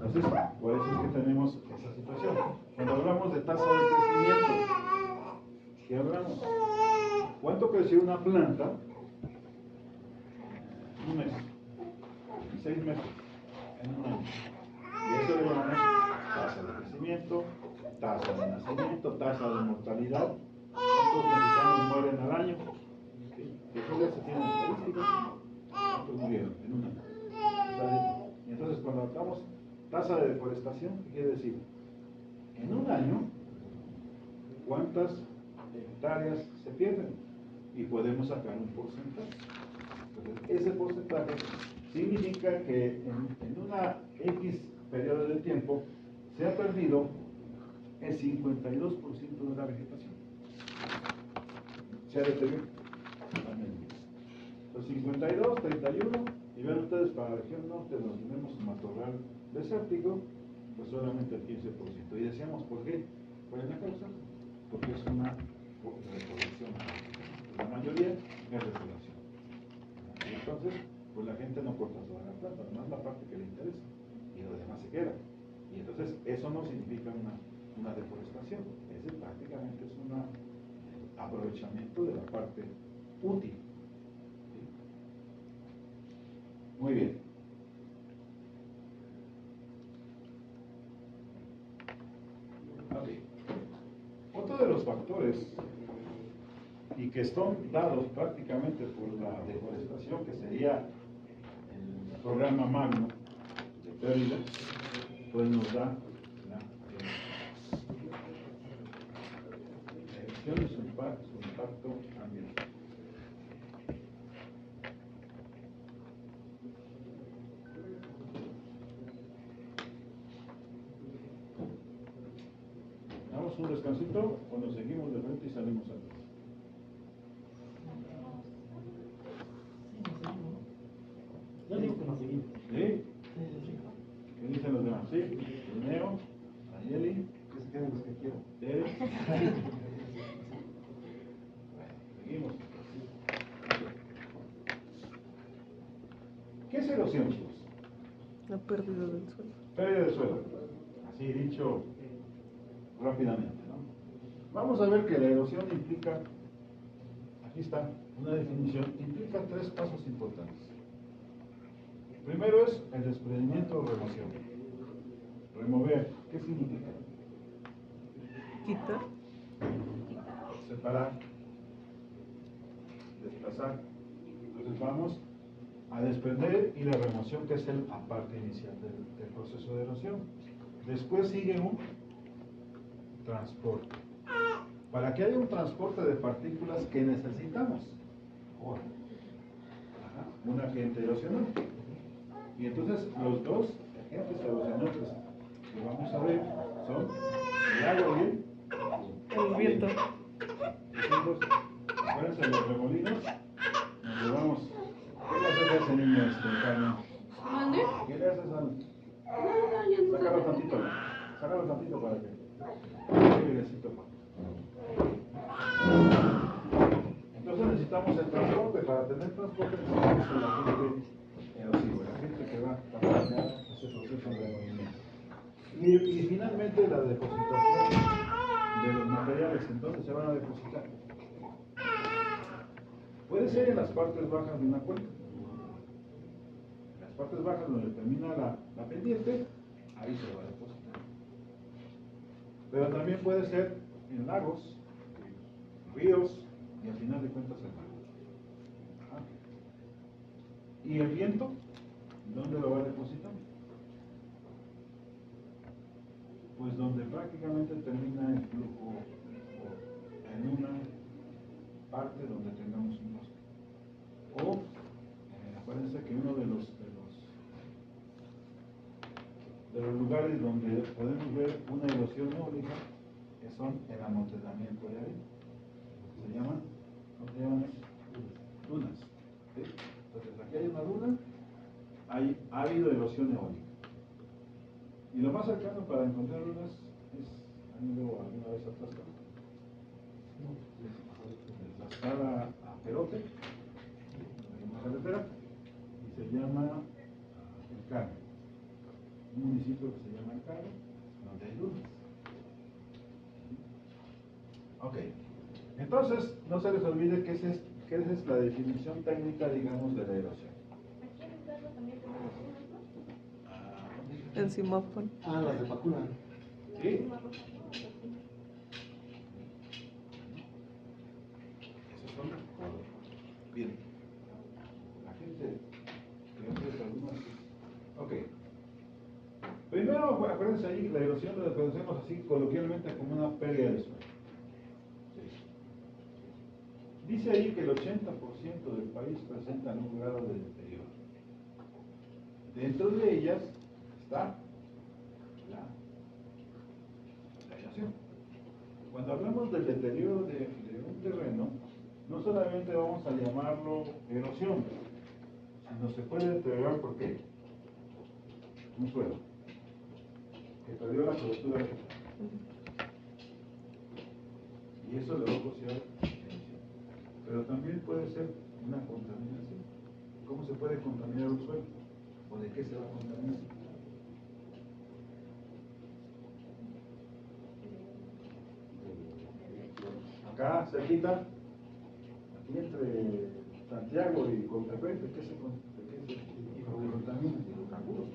Entonces, por eso es que tenemos esa situación. Cuando hablamos de tasa de crecimiento, ¿qué hablamos? ¿Cuánto creció una planta en un mes? En 6 meses, en un año. Y eso le llamamos tasa de crecimiento, tasa de nacimiento, tasa de mortalidad. ¿Cuántos mexicanos mueren al año? ¿Sí? Eso ya se tiene en estadística. ¿Cuántos murieron en un año? Y entonces cuando hablamos tasa de deforestación, ¿qué quiere decir? En un año, ¿cuántas hectáreas se pierden? Y podemos sacar un porcentaje. Entonces, ese porcentaje significa que en una X periodo de tiempo se ha perdido el 52% de la vegetación. Se ha detenido. Los 52, 31, y vean ustedes, para la región norte nos tenemos matorral desértico, pues solamente el 15%. Y decíamos, ¿por qué? ¿Cuál es la causa? Porque es una repoblación. La mayoría es repoblación. Y entonces, pues la gente no corta toda la planta, además la parte que le interesa, y lo demás se queda. Y entonces, eso no significa una deforestación, ese prácticamente es un aprovechamiento de la parte útil. ¿Sí? Muy bien. Okay. Otro de los factores, y que son dados prácticamente por la deforestación, que sería el programa magno de pérdida, pues nos da la erosión y su impacto ambiental. Damos un descansito cuando seguimos de frente y salimos antes. Yo digo que nos seguimos. ¿Sí? ¿Qué dicen los demás? ¿Sí? Neo, Ayeli, Que se queden los que quieran. Tere. Seguimos. ¿Qué es erosión, chicos? La pérdida del suelo. Pérdida de suelo. Así dicho rápidamente, ¿no? Vamos a ver que la erosión implica, aquí está, una definición, implica 3 pasos importantes. Primero es el desprendimiento o remoción. Remover, ¿qué significa? Quitar. Separar, desplazar. Entonces vamos a desprender y la remoción, que es la parte inicial del proceso de erosión. Después sigue un transporte. Para que haya un transporte de partículas, ¿qué necesitamos? Un agente erosionante. Y entonces los dos agentes erosionantes que vamos a ver son el agua y El viento. Acuérdense, los remolinos nos llevamos. ¿Qué le haces a ese niño, Carmen? ¿Mande? ¿Qué le haces a No, ya no Sácalo sabe. tantito para que airecito. Entonces necesitamos el transporte. Para tener transporte necesitamos el agente erosivo, el agente que va a acompañar ese proceso de movimiento. Y finalmente la depositación de los materiales. ¿En dónde se van a depositar? Puede ser en las partes bajas de una cuenca. En las partes bajas donde termina la pendiente, ahí se va a depositar. Pero también puede ser en lagos, ríos, y al final de cuentas se va. Ajá. ¿Y el viento? ¿Dónde lo va a depositar? Pues donde prácticamente termina el flujo, o en una parte donde tengamos un bosque. O, acuérdense que uno de los lugares donde podemos ver una erosión eólica son el amontonamiento de arena. Se llaman, ¿cómo se llaman? Dunas. ¿Sí? Entonces aquí hay una duna, ha habido erosión eólica. Y lo más cercano para encontrar dunas es, ¿han ido alguna vez a Tlaxcala? De Tlaxcala a Perote, hay una carretera, y se llama El Carmen. Un municipio que se llama El Carmen, donde hay dunas. Ok, entonces no se les olvide que esa es la definición técnica, digamos, de la erosión. Aquí en el caso también tenemos unas, ¿no? En Simapán. Ah, las de Pacula. La ¿Sí? misma roja, ¿no? Esos son todos. Bien. La gente creo que algunas. Ok. Primero, acuérdense ahí, la erosión la conocemos así coloquialmente como una pérdida de suelo. Sí. Dice ahí que el 80% del país presenta un grado de deterioro. Dentro de ellas está la erosión. Cuando hablamos del deterioro de un terreno, no solamente vamos a llamarlo erosión, sino se puede deteriorar ¿por qué? Un suelo que perdió la cobertura vegetal. Y eso le va a ocasionar erosión. Pero también puede ser una contaminación. ¿Cómo se puede contaminar un suelo? ¿O de qué se va a contaminar? Acá cerquita, aquí entre Santiago y Contepec, ¿de qué se contamina? Hidrocarburos.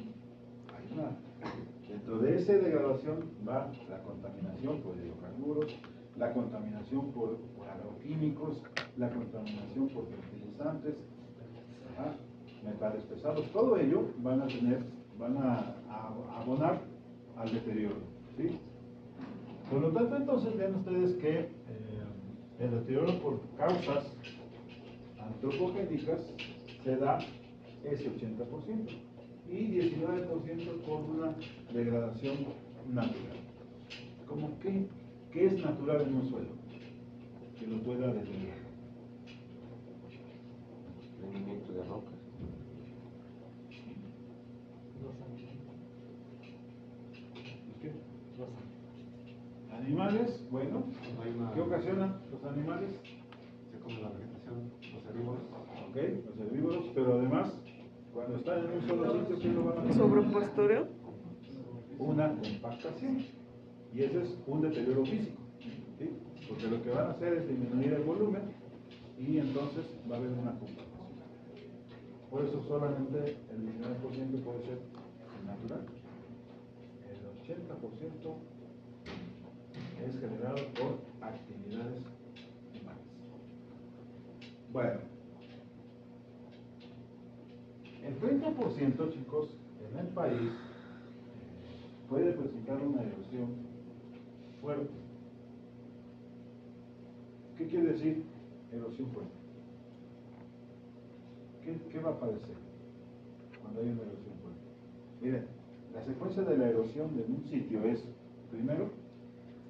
Dentro de esa degradación va la contaminación por hidrocarburos, la contaminación por agroquímicos, la contaminación por fertilizantes, metales pesados, todo ello van a abonar al deterioro, ¿sí? Por lo tanto, entonces vean ustedes que el deterioro por causas antropogénicas se da ese 80% y 19% por una degradación natural. ¿Cómo qué es natural en un suelo? Que lo pueda deteriorar. Rendimiento de rocas. ¿Qué? Animales, bueno, ¿qué ocasionan los animales? Se come la vegetación, los herbívoros. Ok, los herbívoros, pero además, cuando están en un solo sitio, ¿qué lo van a hacer? Sobrepastoreo. Una compactación. Y ese es un deterioro físico, ¿sí? Porque lo que van a hacer es disminuir el volumen y entonces va a haber una compactación. Por eso solamente el 19% puede ser natural. El 80% es generado por actividades humanas. Bueno, el 30%, chicos, en el país puede presentar una erosión fuerte. ¿Qué quiere decir erosión fuerte? ¿Qué va a aparecer cuando hay una erosión fuerte? Miren, la secuencia de la erosión en un sitio es, primero,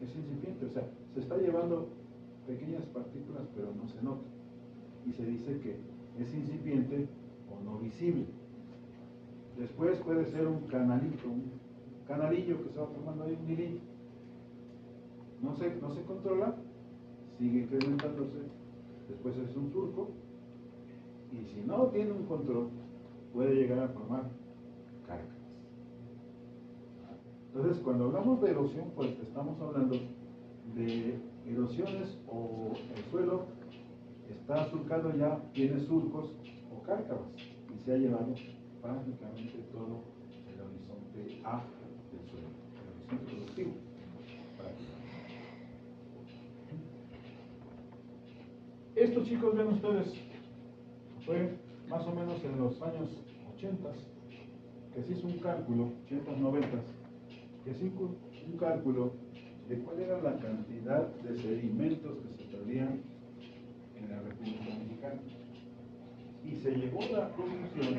es incipiente, o sea, se está llevando pequeñas partículas pero no se nota. Y se dice que es incipiente o no visible. Después puede ser un canalillo que se va formando ahí, un hilillo. No se controla, sigue incrementándose, después es un surco, y si no tiene un control, puede llegar a formar cárcavas. Entonces, cuando hablamos de erosión, pues estamos hablando de erosiones o el suelo está surcado ya, tiene surcos o cárcavas, y se ha llevado prácticamente todo el horizonte A del suelo, el horizonte productivo. esto, chicos, ven ustedes, fue más o menos en los años 80 que se hizo un cálculo, 80, 90, que se hizo un cálculo de cuál era la cantidad de sedimentos que se perdían en la República Mexicana. Y se llegó a la conclusión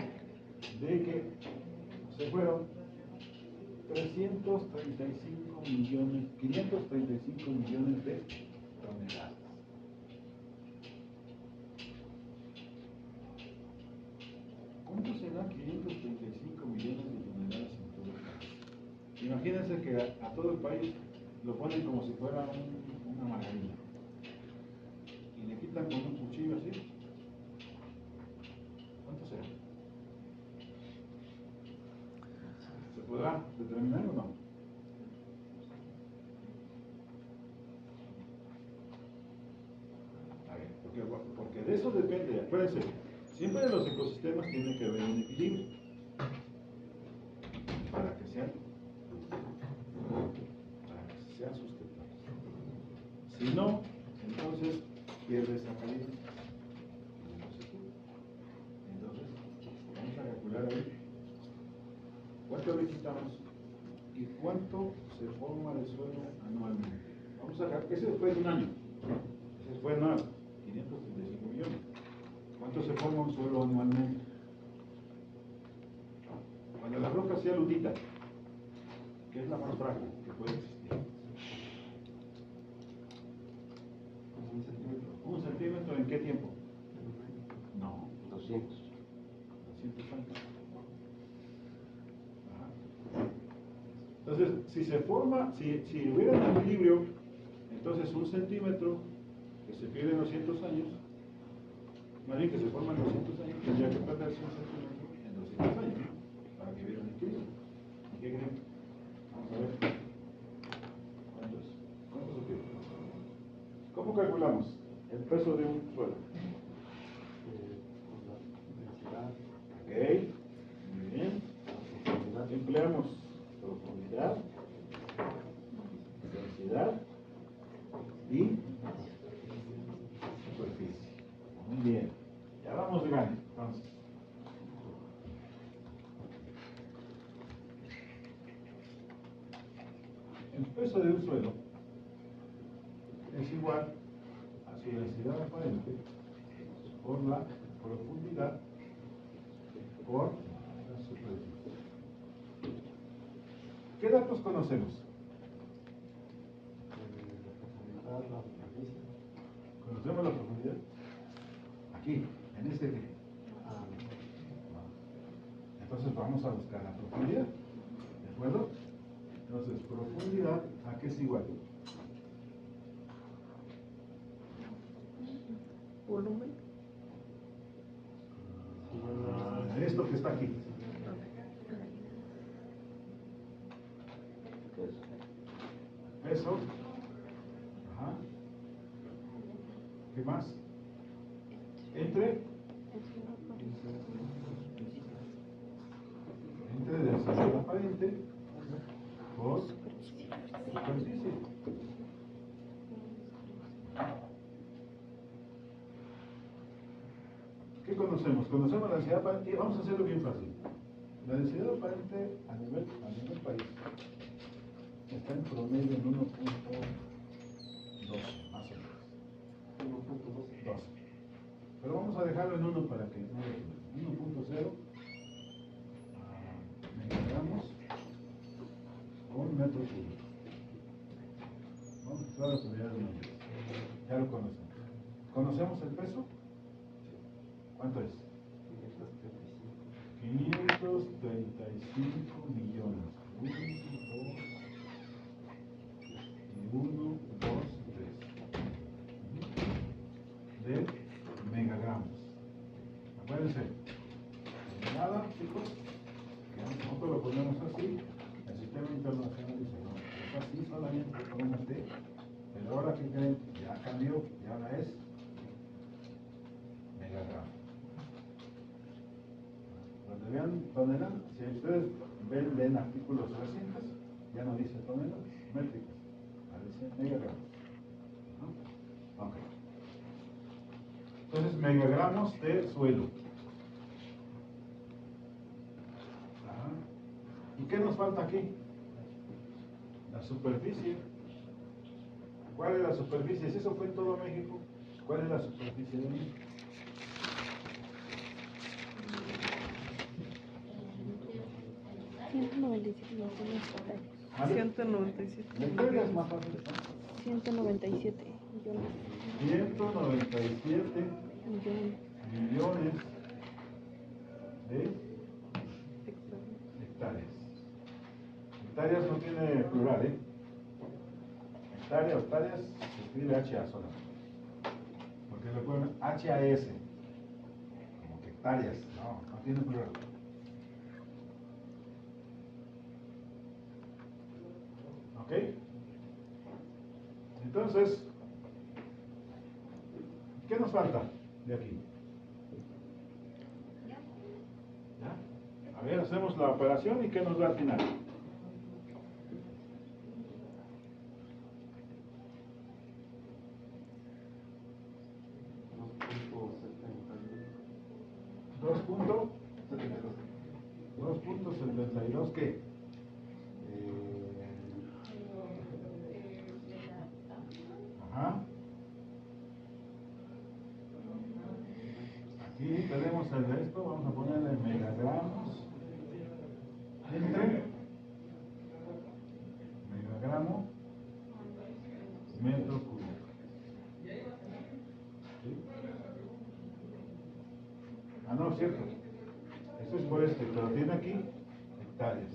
de que se fueron 335 millones, 535 millones de toneladas. ¿Cuánto será 535 millones de toneladas en todo el país? Imagínense que a todo el país lo ponen como si fuera una margarina. Y le quitan con un cuchillo así. ¿Cuánto será? ¿Se podrá determinar o no? A ver, porque de eso depende, acuérdense, siempre en los ecosistemas tiene que haber un equilibrio para que sean sustentables. Si no, entonces pierde esa calidad. Entonces, vamos a calcular a ver cuánto le quitamos y cuánto se forma de suelo anualmente. Vamos a ver, ese fue en un año. Ese fue anual, 535 millones. ¿Cuánto se forma un suelo anualmente? Cuando la roca sea ludita, que es la más frágil que puede existir. ¿Un centímetro en qué tiempo? No. 200 años. Ajá. Entonces, si se forma, si hubiera un equilibrio, entonces un centímetro que se pierde en 200 años, más bien que se forma en 200 años, tendría que perderse un centímetro en 200 años, ¿no? Para que hubiera un equilibrio. ¿Y qué creen? Vamos a ver. ¿Cuánto es? ¿Cuánto se pierde? ¿Cómo calculamos el peso de un suelo? Ok, muy bien. Empleamos profundidad, densidad y superficie. Muy bien. Ya vamos de gane. Entonces, el peso de un suelo es igual a su densidad aparente por la profundidad por la superficie. ¿Qué datos conocemos? ¿Conocemos la profundidad? Aquí, en este eje. Entonces vamos a buscar la profundidad. ¿De acuerdo? Entonces, profundidad, ¿a qué es igual? Volumen. Esto que está aquí. Peso. Ajá. ¿Qué más? Entre densidad aparente por superficie. ¿Qué conocemos? Conocemos la densidad aparente y vamos a hacerlo bien fácil. La densidad aparente a nivel país está en promedio en 1.12, más o menos. 1.12. Pero vamos a dejarlo en 1 para que no 1.0 megagramos por metro cúbico. Vamos a usar las unidades medidas. Ya lo conocemos. ¿Conocemos el peso? ¿Cuánto es? 535 millones. 1, 2, 3 de megagramos. Acuérdense, nada, chicos, que nosotros lo ponemos así, el sistema internacional dice no, es así solamente con una T, pero ahora que creen, ya cambió, ya ahora es megagramo. Cuando vean toneladas, si ustedes ven artículos recientes, ya no dice toneladas, métricas, ahora dice megagramos. ¿No? Ok. Entonces, megagramos de suelo. Ajá. ¿Y qué nos falta aquí? La superficie. ¿Cuál es la superficie? Si eso fue en todo México, ¿cuál es la superficie de México? ¿Vale? 197 Hectáreas más fácil, ¿no? 197 millones. 197 millones de hectáreas. Hectáreas no tiene plural, ¿eh? Hectáreas, hectáreas, se escribe HA sola. Porque le ponen HAS, como que hectáreas, no tiene plural. ¿Ok? Entonces, ¿qué nos falta de aquí? ¿Ya? A ver, hacemos la operación y ¿qué nos da al final? ¿2.72 qué? Ajá. Aquí tenemos el de esto, vamos a ponerle megagramos entre megagramo metro cúbico. ¿Sí? Ah, no, es cierto. Eso es por pero tiene aquí hectáreas.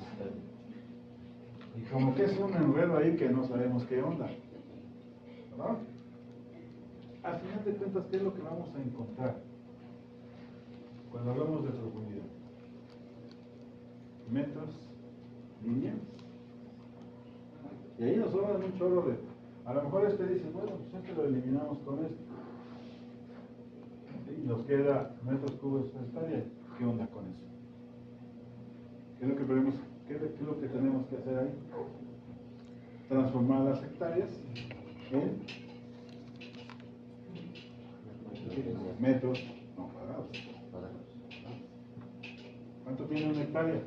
Y como que es un enredo ahí que no sabemos qué onda. ¿Verdad? Al final de cuentas, ¿qué es lo que vamos a encontrar cuando hablamos de profundidad? Metros lineales. Y ahí nos sobra un chorro de... A lo mejor dice, bueno, pues lo eliminamos con esto. Y nos queda metros cúbicos por hectárea. ¿Qué onda con eso? ¿Qué es lo que tenemos que hacer ahí? Transformar las hectáreas en metros no cuadrados. ¿Cuánto tiene una hectárea?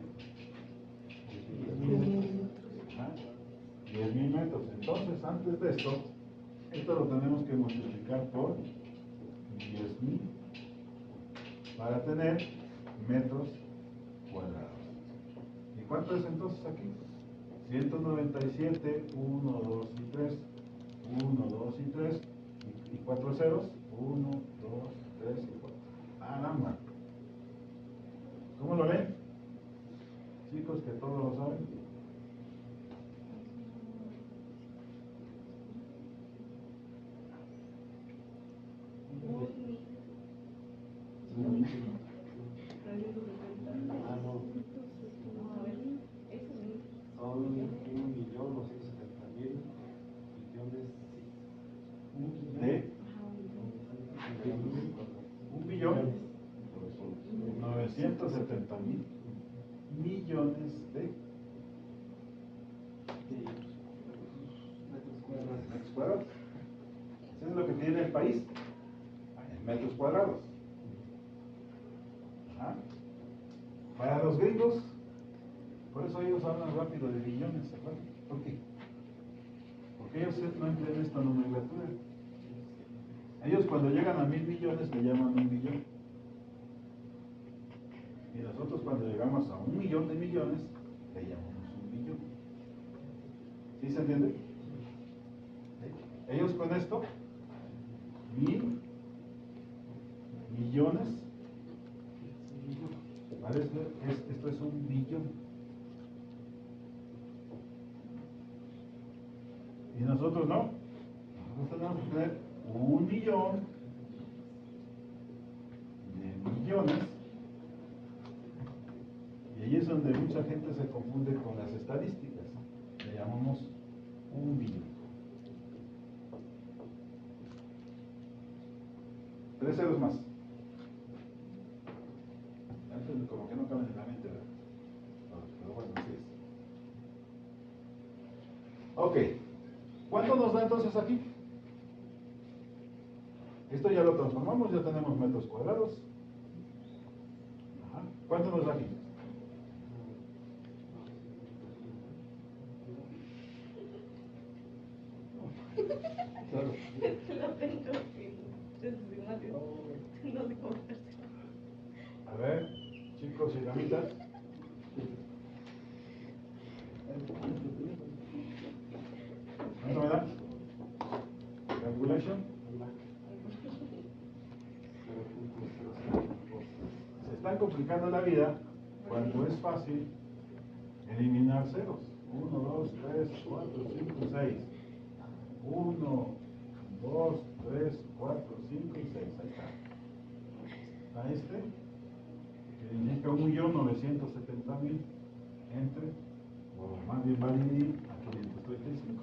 10.000 metros. Entonces, antes de esto lo tenemos que multiplicar por 10.000 para tener metros cuadrados. ¿Y cuánto es entonces aquí? 197, 1, 2 y 3. 1, 2 y 3. Y 4 ceros. 1, 2, 3 y 4. ¡Caramba! ¿Cómo lo ven? Chicos que todos lo saben. Son 1.270.000 millones De 1.970.000 millones de metros cuadrados. Eso es lo que tiene el país en metros cuadrados. ¿Ah? Para los gringos, por eso ellos hablan rápido de billones, ¿se acuerdan? ¿Por qué? Porque ellos no emplean esta nomenclatura. Ellos cuando llegan a 1.000 millones le llaman 1 billón. Y nosotros cuando llegamos a 1 millón de millones le llamamos 1 billón. ¿Sí se entiende? ¿Sí? Ellos con esto, 1.000 millones, ¿vale? Esto es 1 billón. Y nosotros no. Nosotros tenemos que tener 1 millón de millones. Y ahí es donde mucha gente se confunde con las estadísticas. Le llamamos 1 billón. 3 ceros más. Antes como que no caben en la mente, ¿verdad? Pero bueno, así es. Ok. ¿Cuánto nos da entonces aquí? Esto ya lo transformamos, ya tenemos metros cuadrados. Ajá. ¿Cuánto nos da aquí? Claro. Lo tengo no sé cómo hacerlo. A ver, chicos y damitas. ¿Cuánto me da? Calculation. Se están complicando la vida cuando es fácil eliminar ceros. 1, 2, 3, 4, 5, 6. 1, 2, 3, 4, 5 y 6. Ahí está. Está este, que indica 1.970.000 entre, o más bien va a dividir a 535.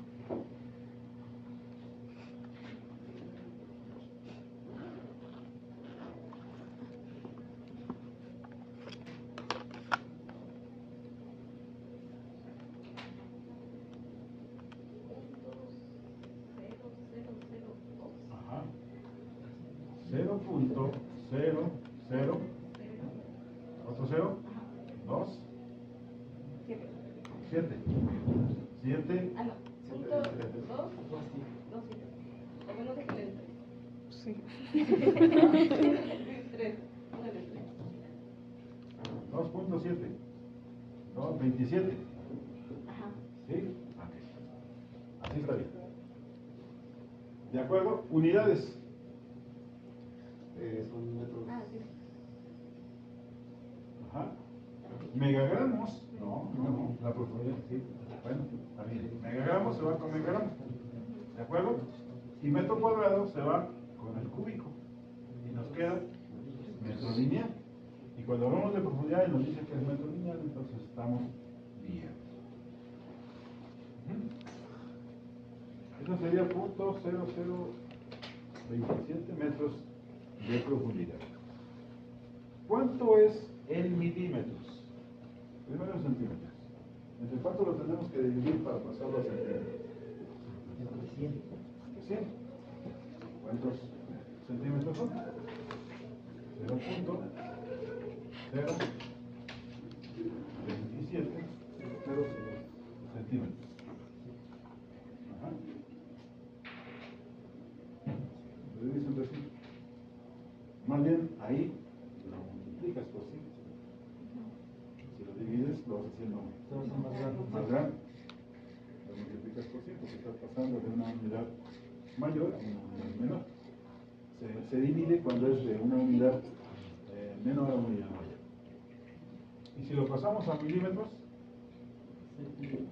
Ajá. 0.00, otro 0, 2, 7. 7. Ah, no. Punto 2, 2, 7. O menos de que le entre. Sí. 3. Póngale 3. 2.7. 27. Ajá. ¿Sí? Ok. Así está bien. ¿De acuerdo? Unidades. Son metros. Ah, sí. Ajá. Megagramos. No. La profundidad, sí. Bueno, está bien. Megagramos se va con megagramos. ¿De acuerdo? Y metro cuadrado se va con el cúbico. Y nos queda metro lineal. Y cuando hablamos de profundidad y nos dice que es metro lineal, entonces estamos bien. Eso sería .0027 metros de profundidad. ¿Cuánto es en milímetros? Primero en centímetros. ¿Entre cuánto lo tenemos que dividir para pasarlo a centímetros? 100. ¿Cuántos centímetros son? 0.027 centímetros. Ajá. Lo divides entre sí. Más bien, ahí lo multiplicas por 5. Si lo divides, lo vas haciendo más grande. Lo multiplicas por 5, se está pasando de una unidad mayor a una unidad menor. Se divide cuando es de una unidad menor a una unidad mayor. Y si lo pasamos a milímetros,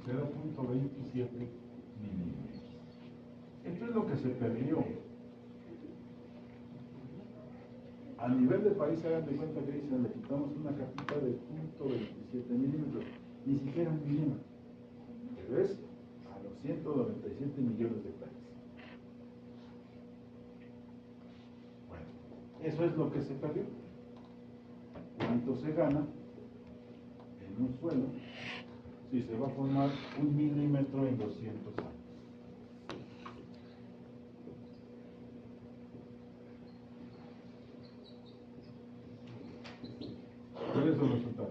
0.27 milímetros. Esto es lo que se perdió. A nivel de país, hagan de cuenta que dicen, le quitamos una capita de 0.27 milímetros, ni siquiera un milímetro, pero es a los 197 millones de hectáreas. Bueno, eso es lo que se perdió. ¿Cuánto se gana en un suelo si se va a formar 1 milímetro en 200 años? ¿Cuál es el resultado?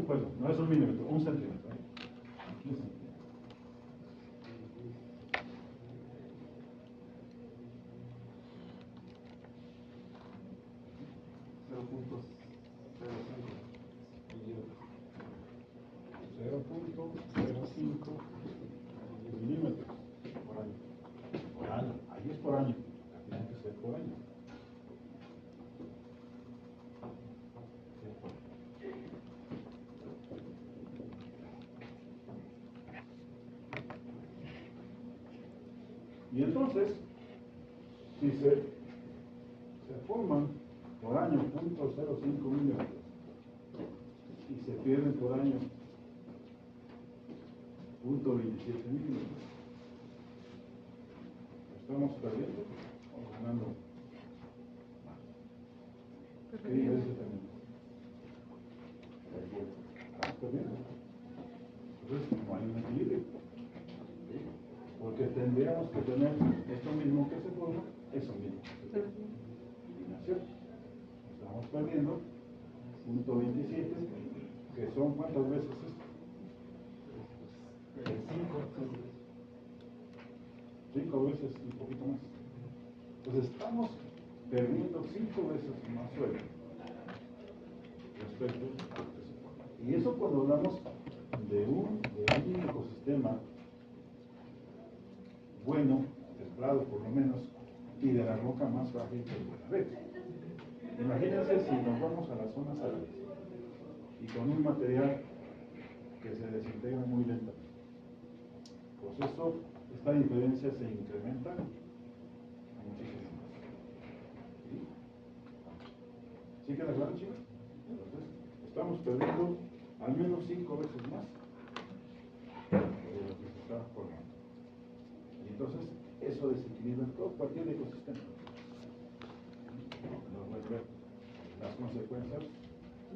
Perdón, no es 1 milímetro, 1 centímetro. Aquí es centímetro. Milímetros por año. Por año. Ahí es por año. Tiene que ser por año. Y entonces, si se forman por año 0.05 milímetros y se pierden por año 0.27 milímetros, ¿estamos perdiendo o ganando más? ¿Qué diferencia tenemos? Estamos perdiendo. Entonces, no hay un equilibrio. que tener esto mismo que se forma, eso mismo. Eliminación. Estamos perdiendo punto 27, que son ¿cuántas veces esto? 5 veces y un poquito más. Entonces estamos perdiendo 5 veces más suelo respecto a lo que se forma. Y eso cuando hablamos de un ecosistema bueno, templado por lo menos, y de la roca más frágil que pueda haber. Imagínense si nos vamos a las zonas árabes y con un material que se desintegra muy lentamente. Pues eso, esta diferencia se incrementa muchísimo más. ¿Sí queda claro, chicos? Entonces, estamos perdiendo al menos 5 veces más de lo que se está formando. Y entonces, eso desequilibra todo cualquier ecosistema. Nos vuelve las consecuencias,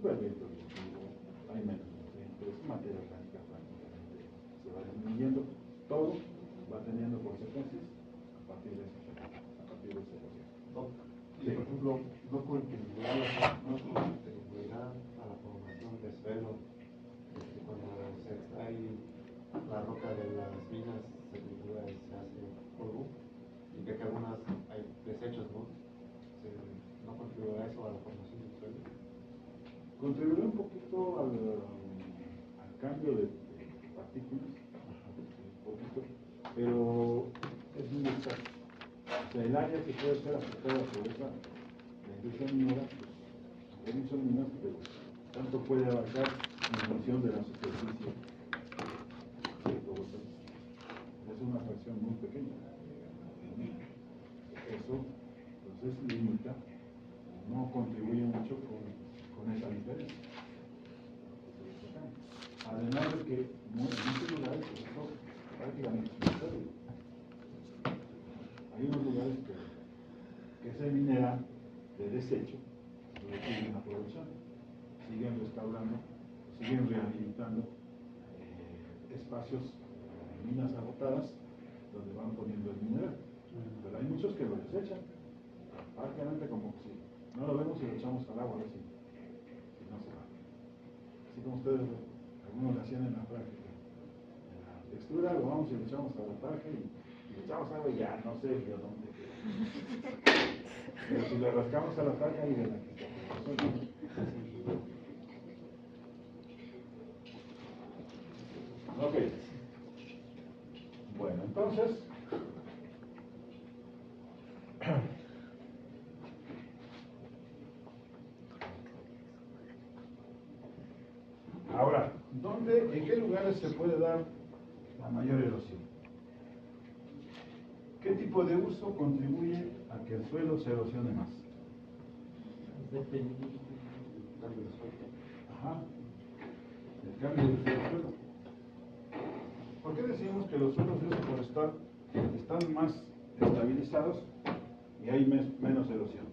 vuelve productivo, hay menos nutrientes, materia orgánica prácticamente se va disminuyendo, todo va teniendo consecuencias a partir de ese proceso. Por ejemplo, no contribuirá a la formación de suelo cuando se extrae la roca de las minas, se tritura y se hace polvo, y ve que algunas hay desechos, ¿no? ¿No contribuirá eso a la formación del suelo? Contribuirá un poquito al cambio de partículas, un poquito, pero es muy escaso. O sea, el área que puede ser afectada por esa industria minera, pues, hay muchas minas, pero tanto puede abarcar en función de la superficie de todo el país. Es una fracción muy pequeña. Eso, entonces, limita, no contribuye mucho con esa diferencia. Además de que en muchos lugares, pues eso prácticamente es una pérdida. Hay unos lugares que se minera de desecho, lo siguen aprovechando, siguen restaurando, siguen rehabilitando espacios, minas agotadas, donde van poniendo el mineral. Pero hay muchos que lo desechan, prácticamente como si no lo vemos y lo echamos al agua, a ver si no se va. Así como ustedes, algunos lo hacían en la práctica. En la textura lo vamos y lo echamos a la tarja y le echamos agua y ya no sé de dónde queda. Pero si le rascamos a la tarja y de la que ok. Bueno, entonces ahora, en qué lugares se puede dar la mayor erosión? ¿Qué tipo de uso contribuye a que el suelo se erosione más? Ajá. El cambio de uso del suelo. ¿Por qué decimos que los suelos de uso forestal están más estabilizados y hay menos erosión?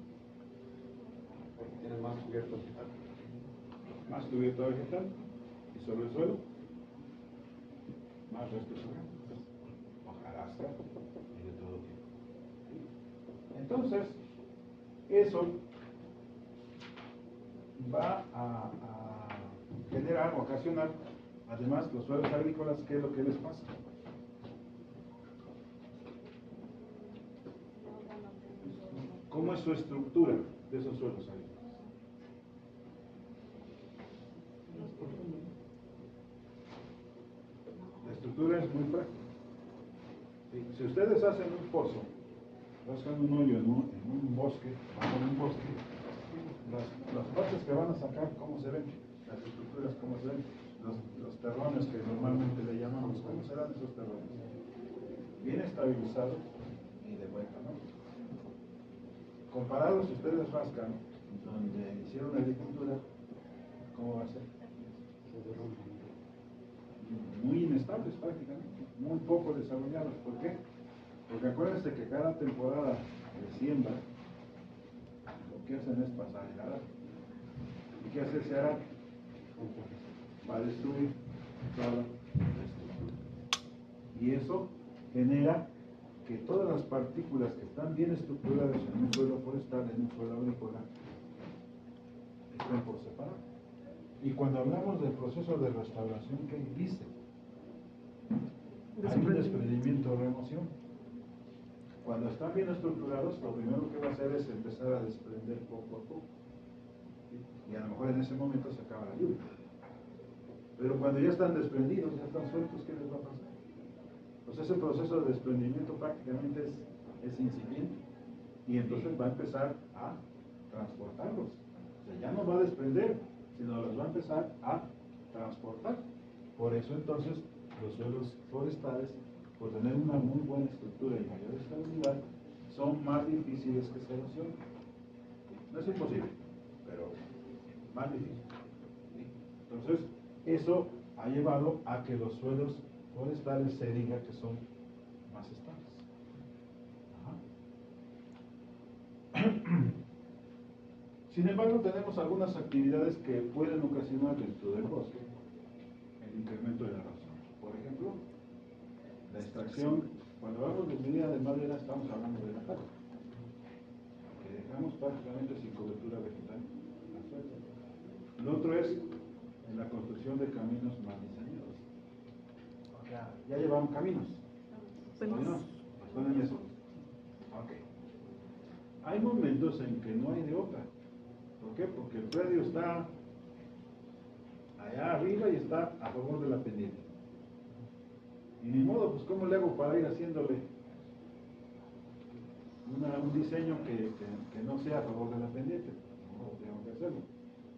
Porque tienen más cubierto vegetal. Más cubierta vegetal y sobre el suelo más restos orgánicos, hojarasca y de todo tipo. Entonces, eso va a generar o ocasionar, además, los suelos agrícolas, ¿qué es lo que les pasa? ¿Cómo es su estructura de esos suelos agrícolas? La estructura es muy frágil. Si ustedes hacen un pozo, hacen un hoyo en un bosque, bajo un bosque, las partes que van a sacar, ¿cómo se ven? Las estructuras, ¿cómo se ven? Los terrones que normalmente le llamamos, ¿cómo serán esos terrones? Bien estabilizados y de vuelta, ¿no? Comparados, si ustedes rascan donde hicieron agricultura, ¿cómo va a ser? Muy inestables prácticamente, muy poco desarrollados. ¿Por qué? Porque acuérdense que cada temporada de siembra lo que hacen es pasar el arado. ¿Y qué hace ese arado? Va a destruir toda la estructura. Y eso genera que todas las partículas que están bien estructuradas en un suelo forestal, en un suelo agrícola, estén por separado. Y cuando hablamos del proceso de restauración, ¿qué dice? Hay un desprendimiento o remoción. Cuando están bien estructurados, lo primero que va a hacer es empezar a desprender poco a poco. ¿Sí? Y a lo mejor en ese momento se acaba la lluvia. Pero cuando ya están desprendidos, ya están sueltos, ¿qué les va a pasar? Pues ese proceso de desprendimiento prácticamente es incipiente. Y entonces va a empezar a transportarlos. O sea, ya no va a desprender, sino los va a empezar a transportar. Por eso entonces los suelos forestales, por tener una muy buena estructura y mayor estabilidad, son más difíciles que se erosionen. No es imposible, pero más difícil. Entonces, eso ha llevado a que los suelos forestales se diga que son más estables. Ajá. Sin embargo, tenemos algunas actividades que pueden ocasionar dentro del bosque el incremento de la erosión. Por ejemplo, la extracción. Cuando hablamos de medida de madera, estamos hablando de la tala, que dejamos prácticamente sin cobertura vegetal la suelta. Lo otro es en la construcción de caminos mal diseñados. O sea, ya llevaron caminos. ¿Caminos? ¿Están en eso? Ok. Hay momentos en que no hay de otra. ¿Por qué? Porque el predio está allá arriba y está a favor de la pendiente. Y ni modo, pues ¿cómo le hago para ir haciéndole un diseño que no sea a favor de la pendiente? No, tengo que hacerlo.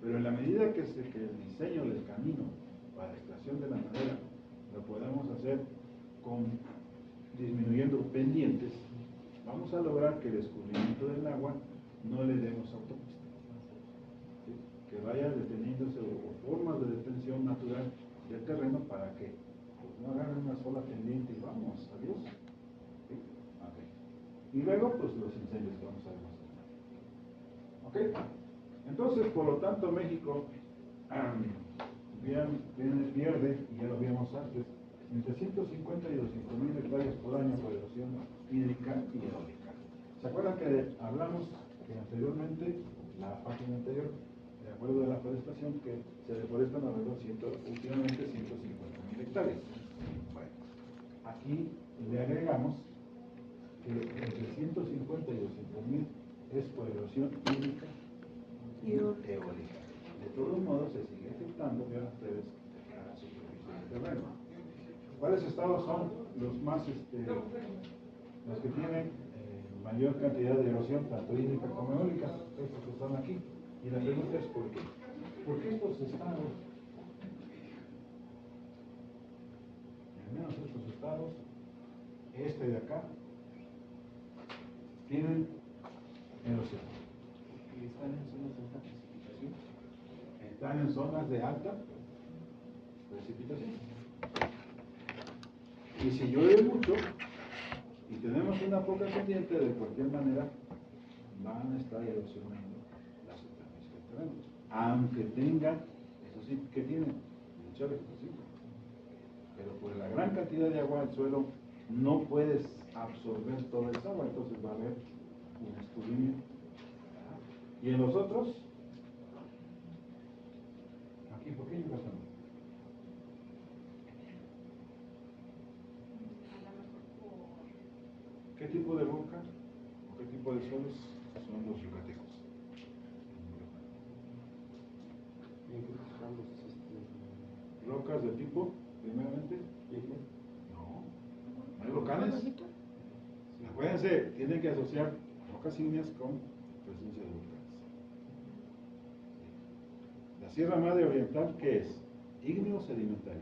Pero en la medida que el diseño del camino para la extracción de la madera lo podamos hacer disminuyendo pendientes, vamos a lograr que el escurrimiento del agua no le demos autopista. ¿Sí? Que vaya deteniéndose o formas de detención natural del terreno para que pues, no hagan una sola pendiente y vamos, adiós. ¿Sí? Okay. Y luego, pues los incendios que vamos a ver más adelante. ¿Ok? Entonces, por lo tanto, México pierde, y ya lo vimos antes, entre 150 y 200.000 hectáreas por año por erosión hídrica y eólica. ¿Se acuerdan que hablamos que anteriormente, la página anterior, de acuerdo de la forestación, que se deforestan alrededor últimamente 150.000 hectáreas? Bueno, aquí le agregamos que entre 150 y 200.000 es por erosión hídrica y eólica. De todos modos, se sigue afectando, vean ustedes, a la superficie del terreno. ¿Cuáles estados son los más, los que tienen mayor cantidad de erosión, tanto hídrica como eólica? Estos que están aquí. Y la pregunta es ¿por qué? ¿Por qué estos estados, al menos estos estados, este de acá, tienen erosión? Porque están en zonas de alta precipitación. Están en zonas de alta precipitación. Y si llueve mucho y tenemos una poca pendiente, de cualquier manera van a estar erosionando la superficie del terreno. Aunque tenga, eso sí que tiene mucha vegetación. Pero por la gran cantidad de agua, el suelo no puede absorber toda esa agua, entonces va a haber un escurrimiento. Y en los otros, aquí, ¿por qué hay razón? ¿Qué tipo de roca o qué tipo de suelos son los yucatecos? ¿Rocas de tipo, primeramente? No, no hay volcanes. Acuérdense, tienen que asociar rocas ígneas con presencia de volcanes. La Sierra Madre Oriental, ¿qué es? ¿Ígneo o sedimentario?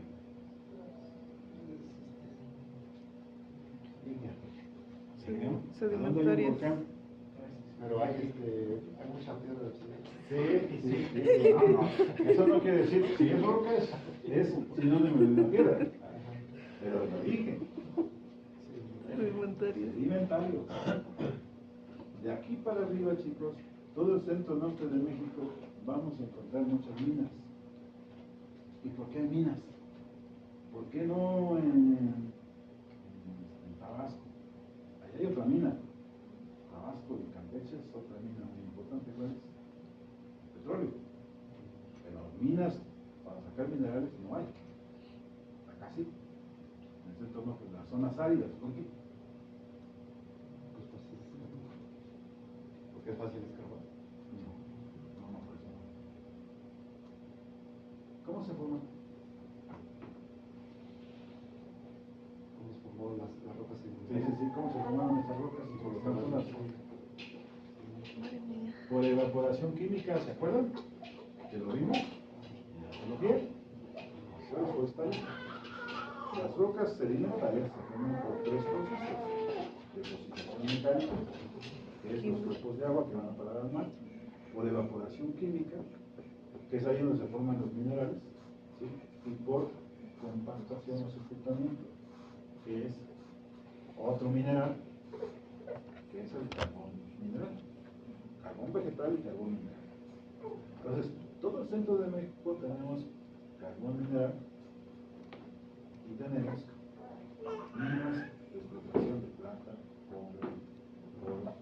¿Dónde hay un volcán? Pero hay mucha piedra de Sí. No. Eso no quiere decir, si es roca, es sinónimo de una piedra. Pero lo dije. Sedimentario. De aquí para arriba, chicos, todo el centro norte de México, vamos a encontrar muchas minas. ¿Y por qué minas? ¿Por qué no en Tabasco? Hay otra mina, Tabasco y Campeche es otra mina muy importante, ¿cuál es? Petróleo. Pero minas para sacar minerales no hay. Acá sí. En ese entorno, pues las zonas áridas, ¿por qué? Pues fácil. Porque es fácil escarbar. No, por eso no. ¿Cómo se forman? ¿Cómo se formó las rocas Sí, sedimentarias? sí, sí, ¿cómo se formaron estas rocas? Y por lo tanto las... Madre mía. Por evaporación química, ¿se acuerdan? Que lo vimos en la geología. Eso está ahí. Las rocas sedimentarias se forman por tres procesos: deposición mecánica, que es los cuerpos de agua que van a parar al mar; por evaporación química, que es ahí donde se forman los minerales, ¿sí? Y por compactación o sepultamiento, que es otro mineral, que es el carbón mineral. Carbón vegetal y carbón mineral. Entonces, todo el centro de México tenemos carbón mineral y tenemos minas de explotación de plata, cobre, oro,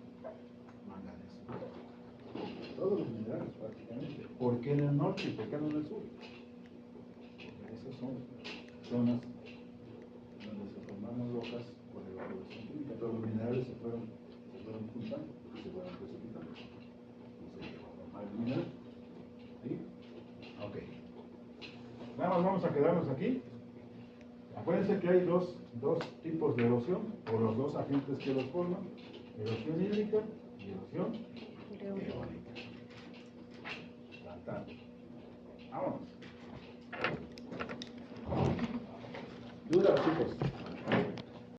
manganeso. Todos los minerales prácticamente. ¿Por qué en el norte y por qué no en el sur? Porque esas son zonas donde se formaron rocas por evaporación química. Todos los minerales se fueron juntando y se fueron precipitando. ¿Sí? Ok. Nada más vamos a quedarnos aquí. Acuérdense que hay dos tipos de erosión, o los dos agentes que los forman: erosión hídrica y erosión eólica. Tan. Vámonos. Dudas, chicos.